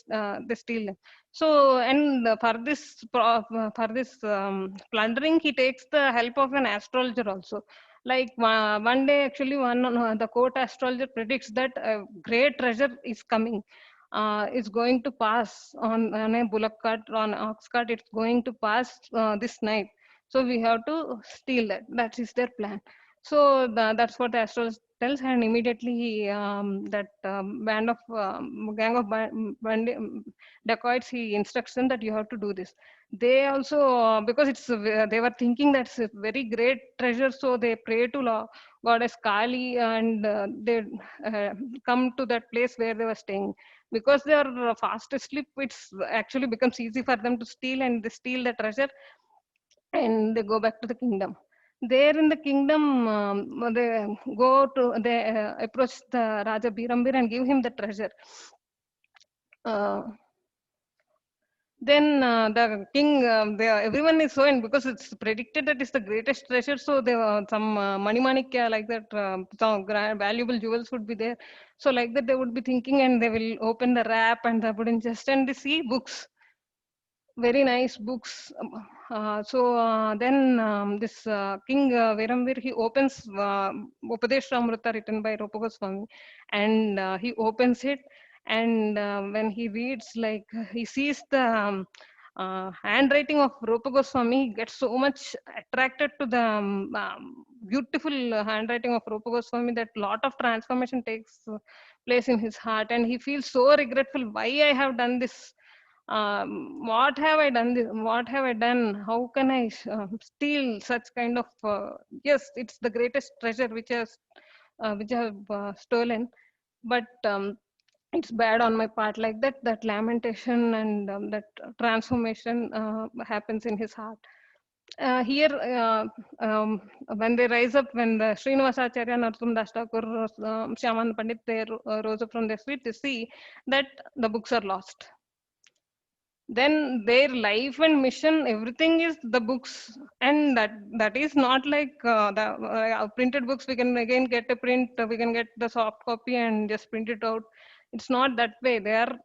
steal them. So and for this plundering, he takes the help of an astrologer also. Like one day actually, the court astrologer predicts that a great treasure is coming, is going to pass on a bullock cart, on ox cart. It's going to pass this night, so we have to steal that. That is their plan. So that's what the astrologer tells, and immediately that band of gang of dacoits, he instructs them that you have to do this. They also because they were thinking that's a very great treasure, so they pray to goddess Kali, and they uh, come to that place where they were staying. Because they are fast asleep, it's actually becomes easy for them to steal, and they steal the treasure and they go back to the kingdom. There in the kingdom, they approach the Raja Birambir and give him the treasure. Uh, then the king, everyone is so in, because it's predicted that it's the greatest treasure. So there were some money manikya like that, some valuable jewels would be there. So like that, they would be thinking, and they will open the wrap and the wooden chest, and they see books, very nice books. Then this King Virambir, he opens Upadeshamrita written by Rupa Goswami, and he opens it, and when he reads, like he sees the handwriting of Rupa Goswami, he gets so much attracted to the beautiful handwriting of Rupa Goswami, that lot of transformation takes place in his heart, and he feels so regretful. Why I have done this? What have I done? What have I done? How can I steal such kind of? Yes, it's the greatest treasure which I have stolen, but it's bad on my part. Like that, that lamentation and that transformation happens in his heart. Here, when they rise up, when the Srinivasacharya, Narottam Das Thakur, Shyamanand Pandit, they rose up from their sleep, they see that the books are lost. Then their life and mission, everything is the books, and that is not like the printed books. We can again get a print, we can get the soft copy and just print it out. It's not that way. They are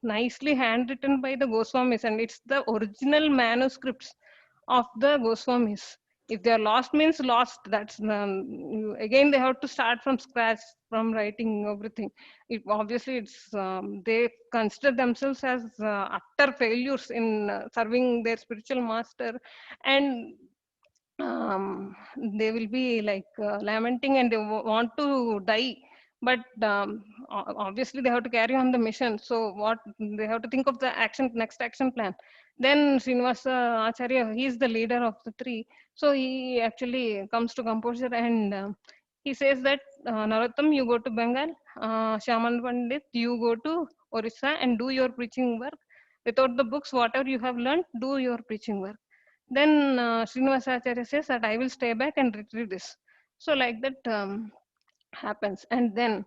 nicely handwritten by the Goswamis, and it's the original manuscripts of the Goswamis. If they are lost, means lost. That's again they have to start from scratch, from writing everything. It obviously it's they consider themselves as utter failures in serving their spiritual master, and they will be like lamenting, and they want to die, but obviously they have to carry on the mission. So what they have to think of the next action plan. Then Srinivasa Acharya, he is the leader of the three, so he actually comes to composure, and he says that Narottam, you go to Bengal, Shyaman Pandit, you go to Orissa and do your preaching work. Without the books, whatever you have learned, do your preaching work. Then Srinivasacharya says that I will stay back and retrieve this. So like that happens, and then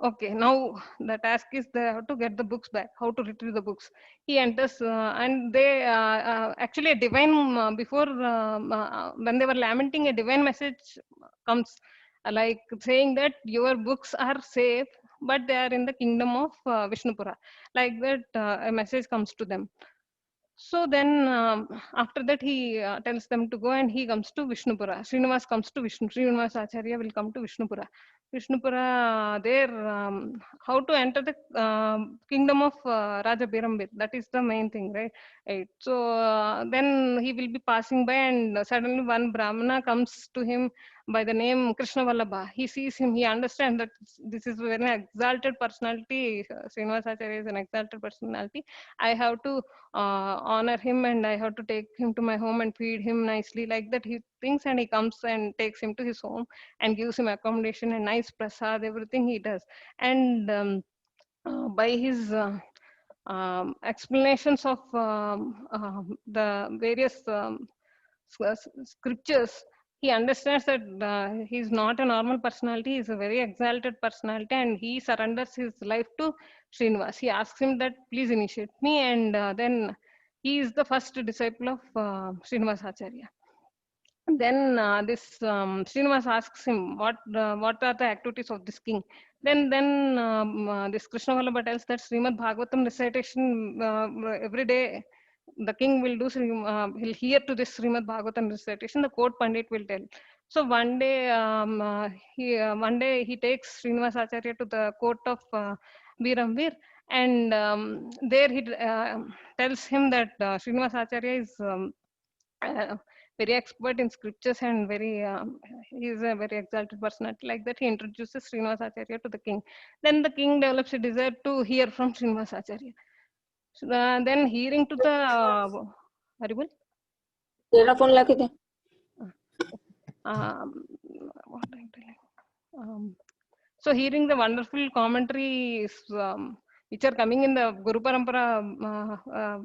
okay, now the task is how to get the books back, how to retrieve the books. He enters, and they actually a divine before when they were lamenting, a divine message comes, like saying that your books are safe, but they are in the kingdom of Vishnupura. Like that, a message comes to them. So then, after that, he tells them to go, and he comes to Vishnupura. Srinivas comes to Vishnu. Srinivas Acharya will come to Vishnupura. Vishnupura, there, how to enter the kingdom of Raja Birambir. That is the main thing, right? Right. So then he will be passing by, and suddenly one Brahmana comes to him by the name Krishna Vallabha. He sees him, he understands that this is a very exalted personality. Srinivas Acharya is an exalted personality. I have to honor him, and I have to take him to my home and feed him nicely. Like that, he thinks, and he comes and takes him to his home and gives him accommodation and nice prasad, everything he does. And by his explanations of the various scriptures, he understands that he's not a normal personality, he's a very exalted personality, and he surrenders his life to Srinivas. He asks him that, please initiate me, and then he is the first disciple of Srinivas Acharya. Then this Srinivas asks him, what are the activities of this king? Then this Krishna Vallabha tells that Srimad Bhagavatam recitation every day the king will do. He'll hear to this Srimad Bhagavatam recitation. The court pandit will tell. So one day he takes Srinivas Acharya to the court of Birambir, and there he tells him that Srinivas Acharya is uh, very expert in scriptures, and he is a very exalted personality. Like that, he introduces Srinivas Acharya to the king. Then the king develops a desire to hear from Srinivas Acharya. So, then hearing to the Haribol. तेरा phone लाके दे. What I'm telling. So hearing the wonderful commentaries which are coming in the Guru Parampara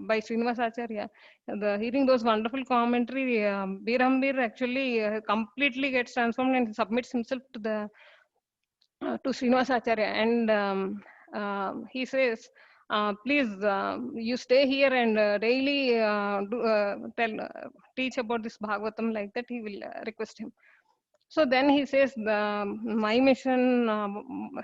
by Srinivas Acharya, hearing those wonderful commentary, Birambir actually completely gets transformed and submits himself to Srinivas Acharya, and he says, please, you stay here and daily teach about this Bhagavatam. Like that, he will request him. So then he says, my mission,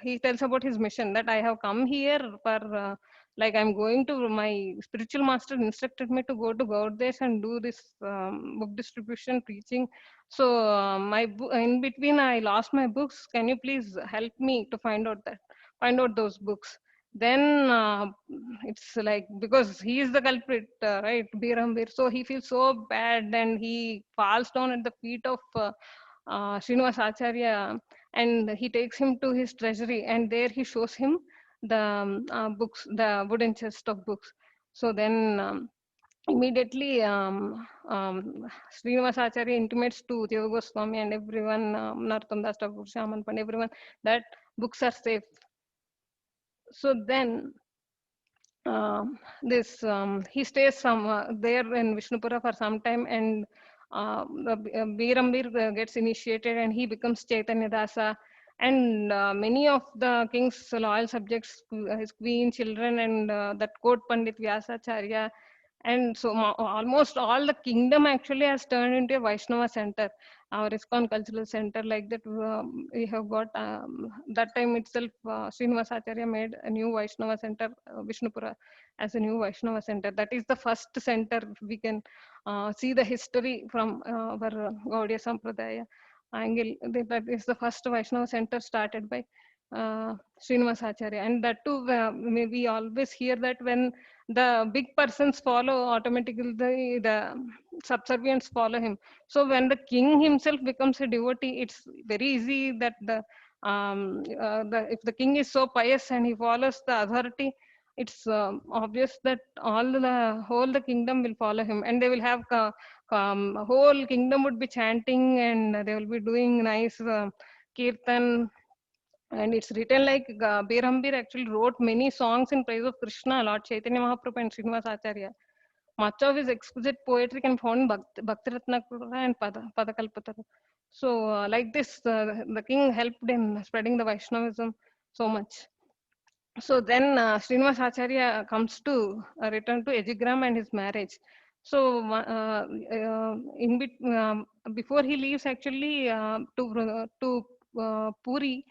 he tells about his mission, that I have come here for, like I'm going to, my spiritual master instructed me to go to Gaudesh and do this book distribution, preaching. So in between I lost my books. Can you please help me to find out those books? then it's like, because he is the culprit, right, Birambir. So he feels so bad and he falls down at the feet of Srinivas Acharya, and he takes him to his treasury, and there he shows him the books, the wooden chest of books. So then immediately Srinivas Acharya intimates to Deva Goswami and everyone, Narottam Das Thakur, Shyaman Pandey, everyone, that books are safe. So then this he stays some there in Vishnupura for some time, and Birambir gets initiated and he becomes Chaitanya Dasa, and many of the king's loyal subjects, his queen, children, and that court Pandit Vyasacharya, and so almost all the kingdom actually has turned into a Vaishnava center, our ISKCON cultural center, like that. We have got that time itself, Srinivas Acharya made a new Vaishnava center, Vishnupura, as a new Vaishnava center. That is the first center we can see the history from our Gaudiya Sampradaya angle. That is the first Vaishnava center started by Srinivas Acharya. And that too, we always hear that when the big persons follow, automatically the subservients follow him. So when the king himself becomes a devotee, it's very easy that if the king is so pious and he follows the authority, it's obvious that whole the kingdom will follow him, and they will have whole kingdom would be chanting, and they will be doing nice kirtan. And it's written like Birambir actually wrote many songs in praise of Krishna, Lord Chaitanya Mahaprabhu, and Srinivas Acharya. Much of his exquisite poetry can be found in Bhakti Ratnakura and Padakalpataru. So, like this, the king helped in spreading the Vaishnavism so much. So then Srinivas Acharya comes to return to Ejigram and his marriage. So before he leaves actually to Puri,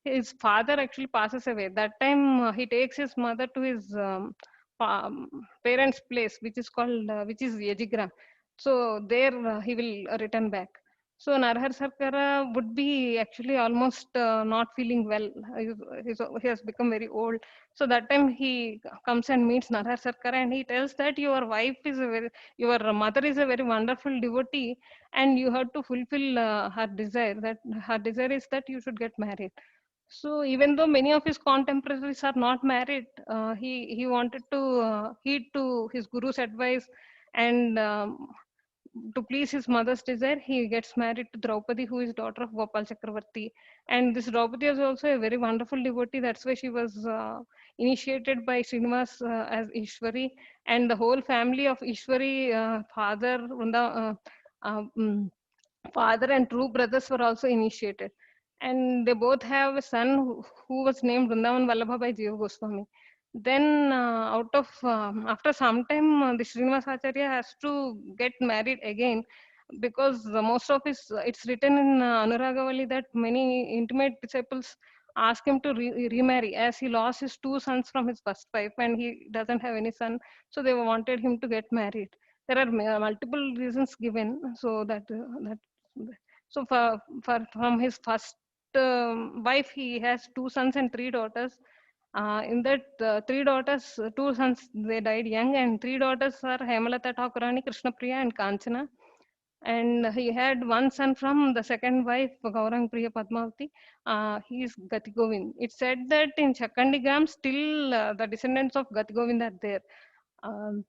his father actually passes away. That time he takes his mother to his parents' place, which is called which is Ejigram. So there he will return back. So Narhar Sarkara would be actually almost not feeling well. He has become very old. So that time he comes and meets Narhar Sarkara, and he tells that your mother is a very wonderful devotee, and you have to fulfill her desire. That her desire is that you should get married. So even though many of his contemporaries are not married, he wanted to heed to his guru's advice, and to please his mother's desire, he gets married to Draupadi, who is daughter of Gopal Chakravarti. And this Draupadi is also a very wonderful devotee. That's why she was initiated by Srinivas as Ishwari, and the whole family of Ishwari, father and two brothers were also initiated. And they both have a son who was named Vrindavan Vallabha by Jiva Goswami. Then, after some time, the Srinivas Acharya has to get married again, because most of his, it's written in Anuragavali that many intimate disciples ask him to remarry, as he lost his two sons from his first wife and he doesn't have any son. So they wanted him to get married. There are multiple reasons given. So that so from his first wife, he has two sons and three daughters. In that three daughters, two sons, they died young, and three daughters are Hemalata Thakurani, Krishna Priya, and Kanchana. And he had one son from the second wife, Gaurang Priya Padmavati. He is Gati Govind. It's said that in Chakandigam, still the descendants of Gati Govind are there. Um,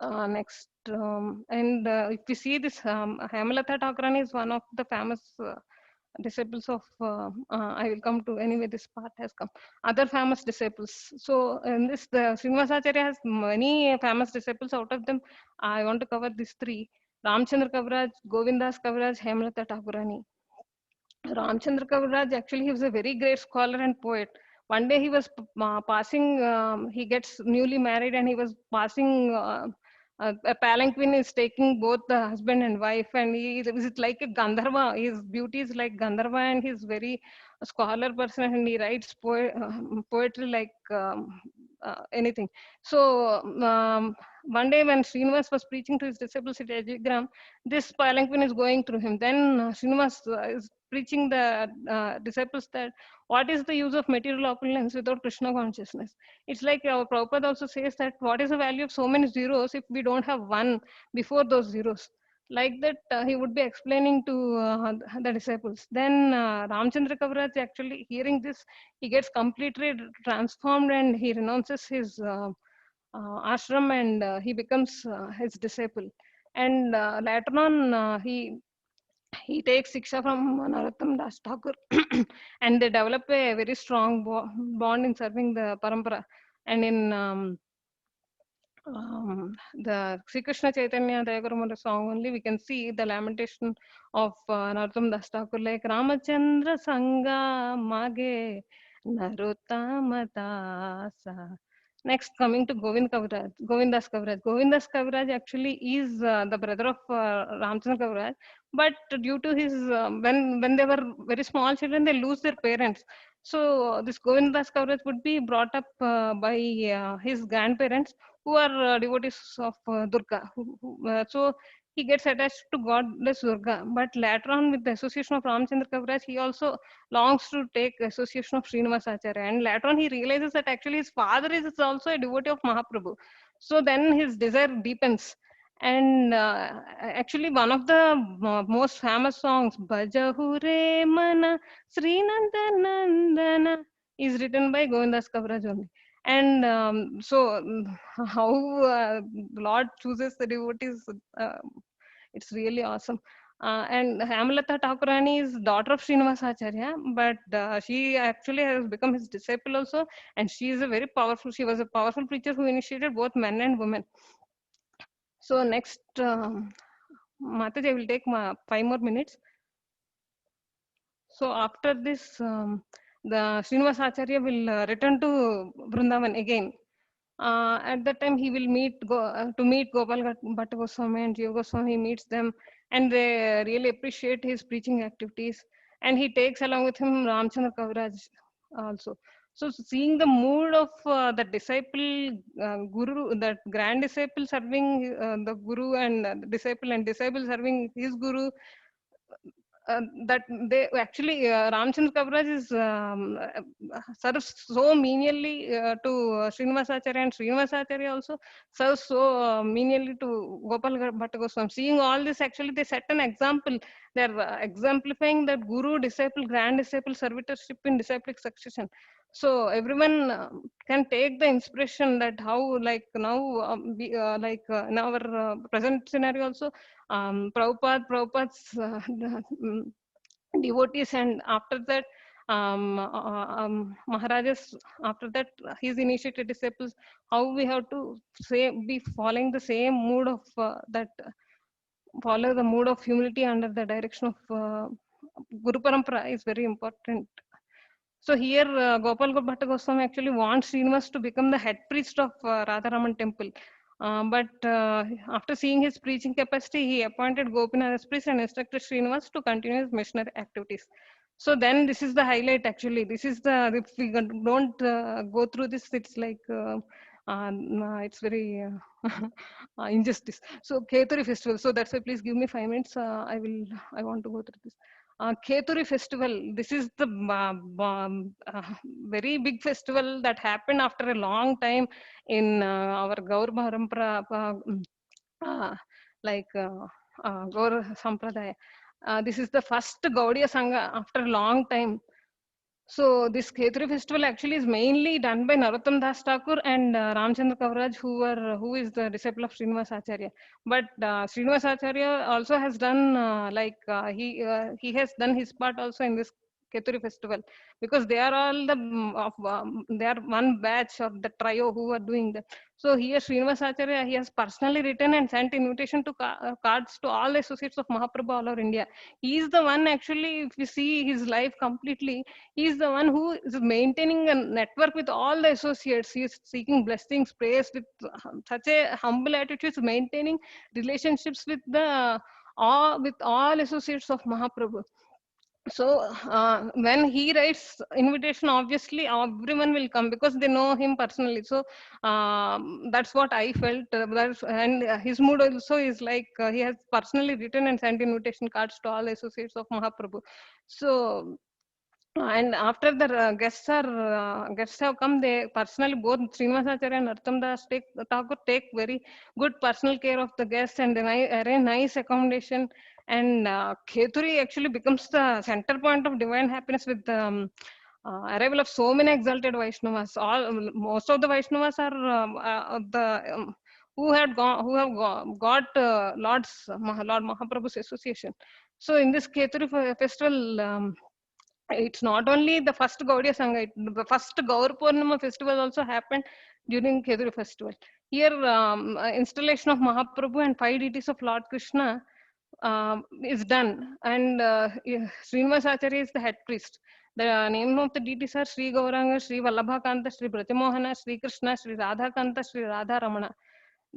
Next, and if we see this, Hemalata Thakurani is one of the famous disciples of, I will come to, anyway, this part has come. Other famous disciples. So in this, the Srinivasacharya has many famous disciples. Out of them, I want to cover these three. Ramchandra Kaviraj, Govindas Kaviraj, Hemalata Thakurani. Ramchandra Kaviraj, actually, he was a very great scholar and poet. One day he was passing, he gets newly married and he was passing, a palanquin is taking both the husband and wife, and he is like a Gandharva. His beauty is like Gandharva, and he's very a scholar person, and he writes poetry like anything. So one day when Srinivas was preaching to his disciples at Ejigram, this palanquin is going through him. Then Srinivas is preaching the disciples that what is the use of material opulence without Krishna consciousness? It's like our Prabhupada also says that what is the value of so many zeros if we don't have one before those zeros? Like that, he would be explaining to the disciples. Then Ramchandra Kaviraj actually hearing this, he gets completely transformed and he renounces his ashram and he becomes his disciple. And later on, he takes Siksha from Narottam Das Thakur and they develop a very strong bond in serving the parampara. And in the Sri Krishna Chaitanya Dayaguramara song only, we can see the lamentation of Narottam Das Thakur, like Ramachandra Sangha Mage Narottama Dasa. Next, coming to Govindas Kaviraj. Govindas Kaviraj actually is the brother of Ramchandra Kaviraj, but due to his when they were very small children, they lose their parents. So this Govindas Kaviraj would be brought up by his grandparents, who are devotees of Durga. So he gets attached to goddess Durga. But later on, with the association of Ramchandra Kaviraj, he also longs to take association of Srinivasacharya. And later on, he realizes that actually his father is also a devotee of Mahaprabhu. So then his desire deepens. And actually, one of the most famous songs, Bhajahu Re Mana Srinandanandana, is written by Govindas Kaviraj only. And how Lord chooses the devotees, uh, it's really awesome. And Hemalata Thakurani is daughter of Srinivasacharya, but she actually has become his disciple also, and she is a very powerful. She was a powerful preacher who initiated both men and women. So next, Mataji, I will take 5 more minutes. So after this, the Srinivasacharya will return to Vrindavan again. At that time, he will to meet Gopal Bhatta Goswami and Jiva Goswami. He meets them, and they really appreciate his preaching activities. And he takes along with him Ramchandra Kaviraj also. So seeing the mood of the disciple guru, that grand disciple serving the guru, and disciple serving his guru, that they actually Ramchandra Kaviraj is serves so menially to Srinivasacharya, and Srinivasacharya also serves so menially to Gopal Bhatta Goswami. Seeing all this, actually they set an example. They're exemplifying that guru disciple, grand disciple servitorship in disciplic succession. So everyone can take the inspiration that how, like now, in our present scenario also, Prabhupada's devotees, and after that, Maharajas, after that, his initiated disciples, how we have to be following the same mood of follow the mood of humility under the direction of Guru Parampara is very important. So here, Gopal Bhatta Goswami actually wants Srinivas to become the head priest of Radharaman temple. But after seeing his preaching capacity, he appointed Gopinath as priest and instructed Srinivas to continue his missionary activities. So then this is the highlight actually. This is the, if we don't go through this, it's like, it's very injustice. So Keturi festival. So that's why please give me 5 minutes. I want to go through this. Keturi festival. This is the very big festival that happened after a long time in our Gaur Parampara, Gaur Sampradaya. This is the first Gaudiya Sangha after a long time. So this Keturi festival actually is mainly done by Narottam Das Thakur and Ramchandra Kaviraj, who is the disciple of Srinivasacharya. But Srinivasacharya also has done he has done his part also in this Keturi festival, because they are all they are one batch of the trio who are doing that. So here Srinivasacharya, he has personally written and sent invitation to cards to all associates of Mahaprabhu all over India. He is the one actually, if you see his life completely, he is the one who is maintaining a network with all the associates. He is seeking blessings, praise with such a humble attitude, maintaining relationships with all associates of Mahaprabhu. So when he writes invitation, obviously everyone will come because they know him personally. So that's what I felt. And his mood also is like he has personally written and sent invitation cards to all associates of Mahaprabhu. So and after the guests have come, they personally, both Srinivasacharya and Narottam Das Thakur take very good personal care of the guests, and then I arrange nice accommodation. And Kheturi actually becomes the center point of divine happiness with the arrival of so many exalted Vaishnavas. Most of the Vaishnavas are the who have got Lord Mahaprabhu's association. So in this Kheturi festival. It's not only the first Gaudiya Sangha, the first Gaur Purnima festival also happened during Keduru festival. Here, installation of Mahaprabhu and 5 deities of Lord Krishna is done, and Srinivasacharya is the head priest. The name of the deities are Sri Gauranga, Sri Vallabhakanta, Sri Bratimohana, Sri Krishna, Sri Radhakanta, Sri Radha Ramana.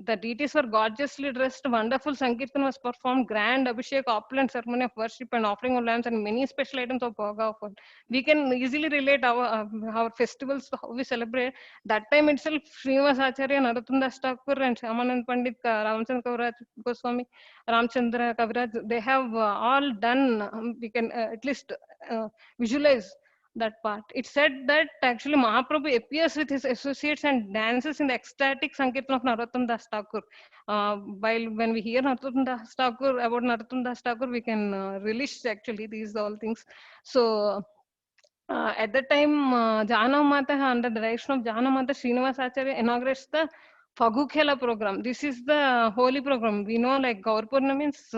The deities were gorgeously dressed. Wonderful Sankirtan was performed. Grand Abhishek, opulent ceremony of worship and offering of lamps, and many special items of bhoga offered. We can easily relate our festivals, how we celebrate. That time itself, Srinivas Acharya, Narottam Das Thakur, and Shyamanand Pandit, Ramchandra Kaviraj Goswami, Ramchandra Kaviraj, they have all done. We can at least visualize that part. It said that actually Mahaprabhu appears with his associates and dances in the ecstatic Sankirtan of Narottam Das Thakur. While when we hear Narottam Das Thakur, about Narottam Das Thakur, we can relish actually these all things. So at that time, Jana Mata, under the direction of Jana Mata, Srinivas Acharya inaugurates the Fagukhela program. This is the holy program. We know like Gaur Purnima means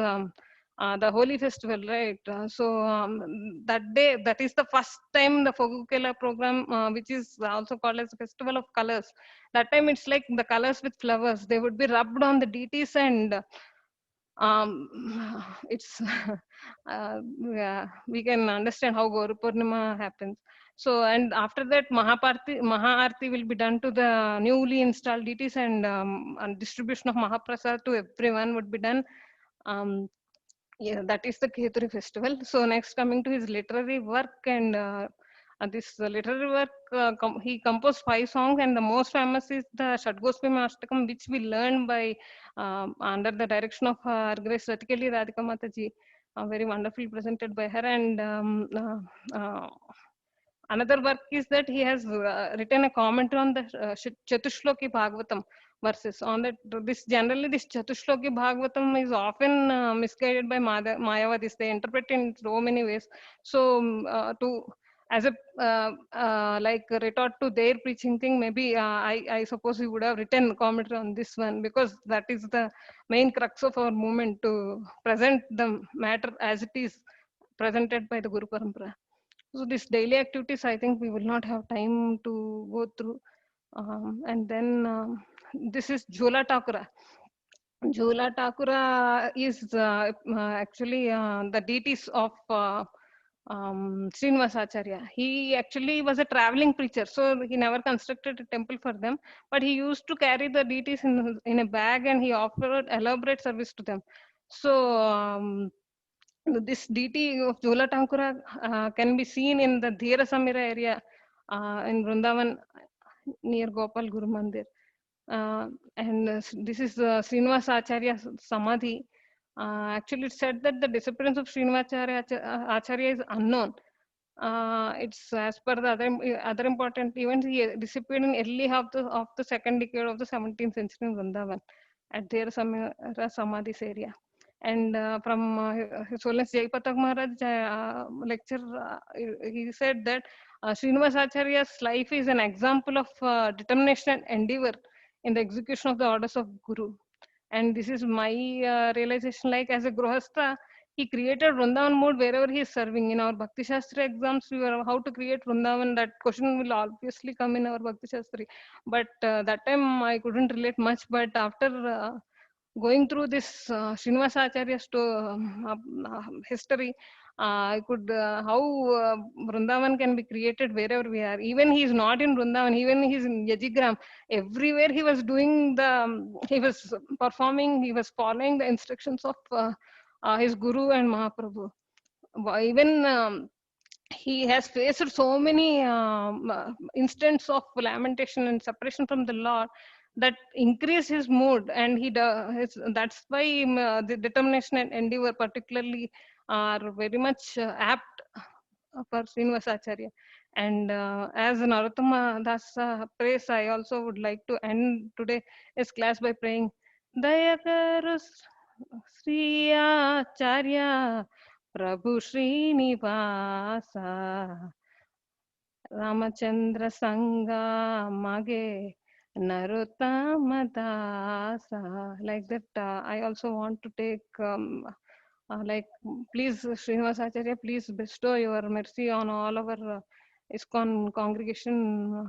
the holy festival, right? That day, that is the first time the Fagukhela program, which is also called as the Festival of Colors. That time it's like the colors with flowers. They would be rubbed on the deities, and um, it's yeah, we can understand how Gaur Purnima happens. So and after that Maha Arti will be done to the newly installed deities, and distribution of Mahaprasad to everyone would be done. um, yeah, that is the Kheturi festival. So next, coming to his literary work, and this literary work, he composed 5 songs, and the most famous is the Shadgospami Ashtakam, which we learned by under the direction of our Grace Ratikeli Radhika Mataji, very wonderfully presented by her. And another work is that he has written a commentary on the Chatushloki Bhagavatam verses. On that, this Chatushloki Bhagavatam is often misguided by Mayavadis. They interpret in so many ways. So to as a like a retort to their preaching thing, maybe I suppose he would have written commentary on this one, because that is the main crux of our movement, to present the matter as it is presented by the Guru Parampara. So these daily activities, I think we will not have time to go through. And then this is Jhola Takura. Jhola Takura is actually the deities of Srinivasacharya. He actually was a traveling preacher, so he never constructed a temple for them, but he used to carry the deities in a bag, and he offered elaborate service to them. So this deity of Jhola Tankura can be seen in the Dhira Samira area in Vrindavan near Gopal Guru Mandir. And this is Srinivas Acharya Samadhi. Actually, it's said that the disappearance of Srinivas Acharya is unknown. It's as per the other important events, he disappeared in early half of the second decade of the 17th century in Vrindavan at their Samadhi's area. And from His Holiness Jaipatak Maharaj lecture, he said that Srinivas Acharya's life is an example of determination and endeavor in the execution of the orders of Guru. And this is my realization, like as a Grihastha, he created Vrindavan mood wherever he is serving. In our Bhakti Shastri exams, we were how to create Vrindavan. That question will obviously come in our Bhakti Shastri. But that time I couldn't relate much. But after going through this Srinivasa Acharya's history, I could how Vrindavan can be created wherever we are. Even he is not in Vrindavan, even he is in Yajigram. Everywhere he was doing he was performing, he was following the instructions of his Guru and Mahaprabhu. even he has faced so many instances of lamentation and separation from the Lord that increase his mood, and that's why the determination and endeavor particularly are very much apt for Srinivasacharya. And as Narottama Das prays, I also would like to end today's class by praying Dayakaru Sri Acharya Prabhu Srinivasa Ramachandra Sangha Mage Narottama Dasa. Like that, I also want to take please, Srinivasacharya, please bestow your mercy on all our ISKCON congregation,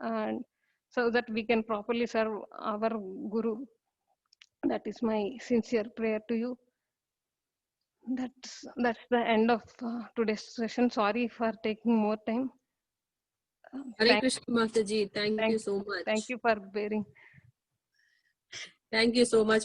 and so that we can properly serve our Guru. That is my sincere prayer to you. That's the end of today's session. Sorry for taking more time. Hare Krishna Masterji, thank Thank you so much. Thank you for bearing. Thank you so much.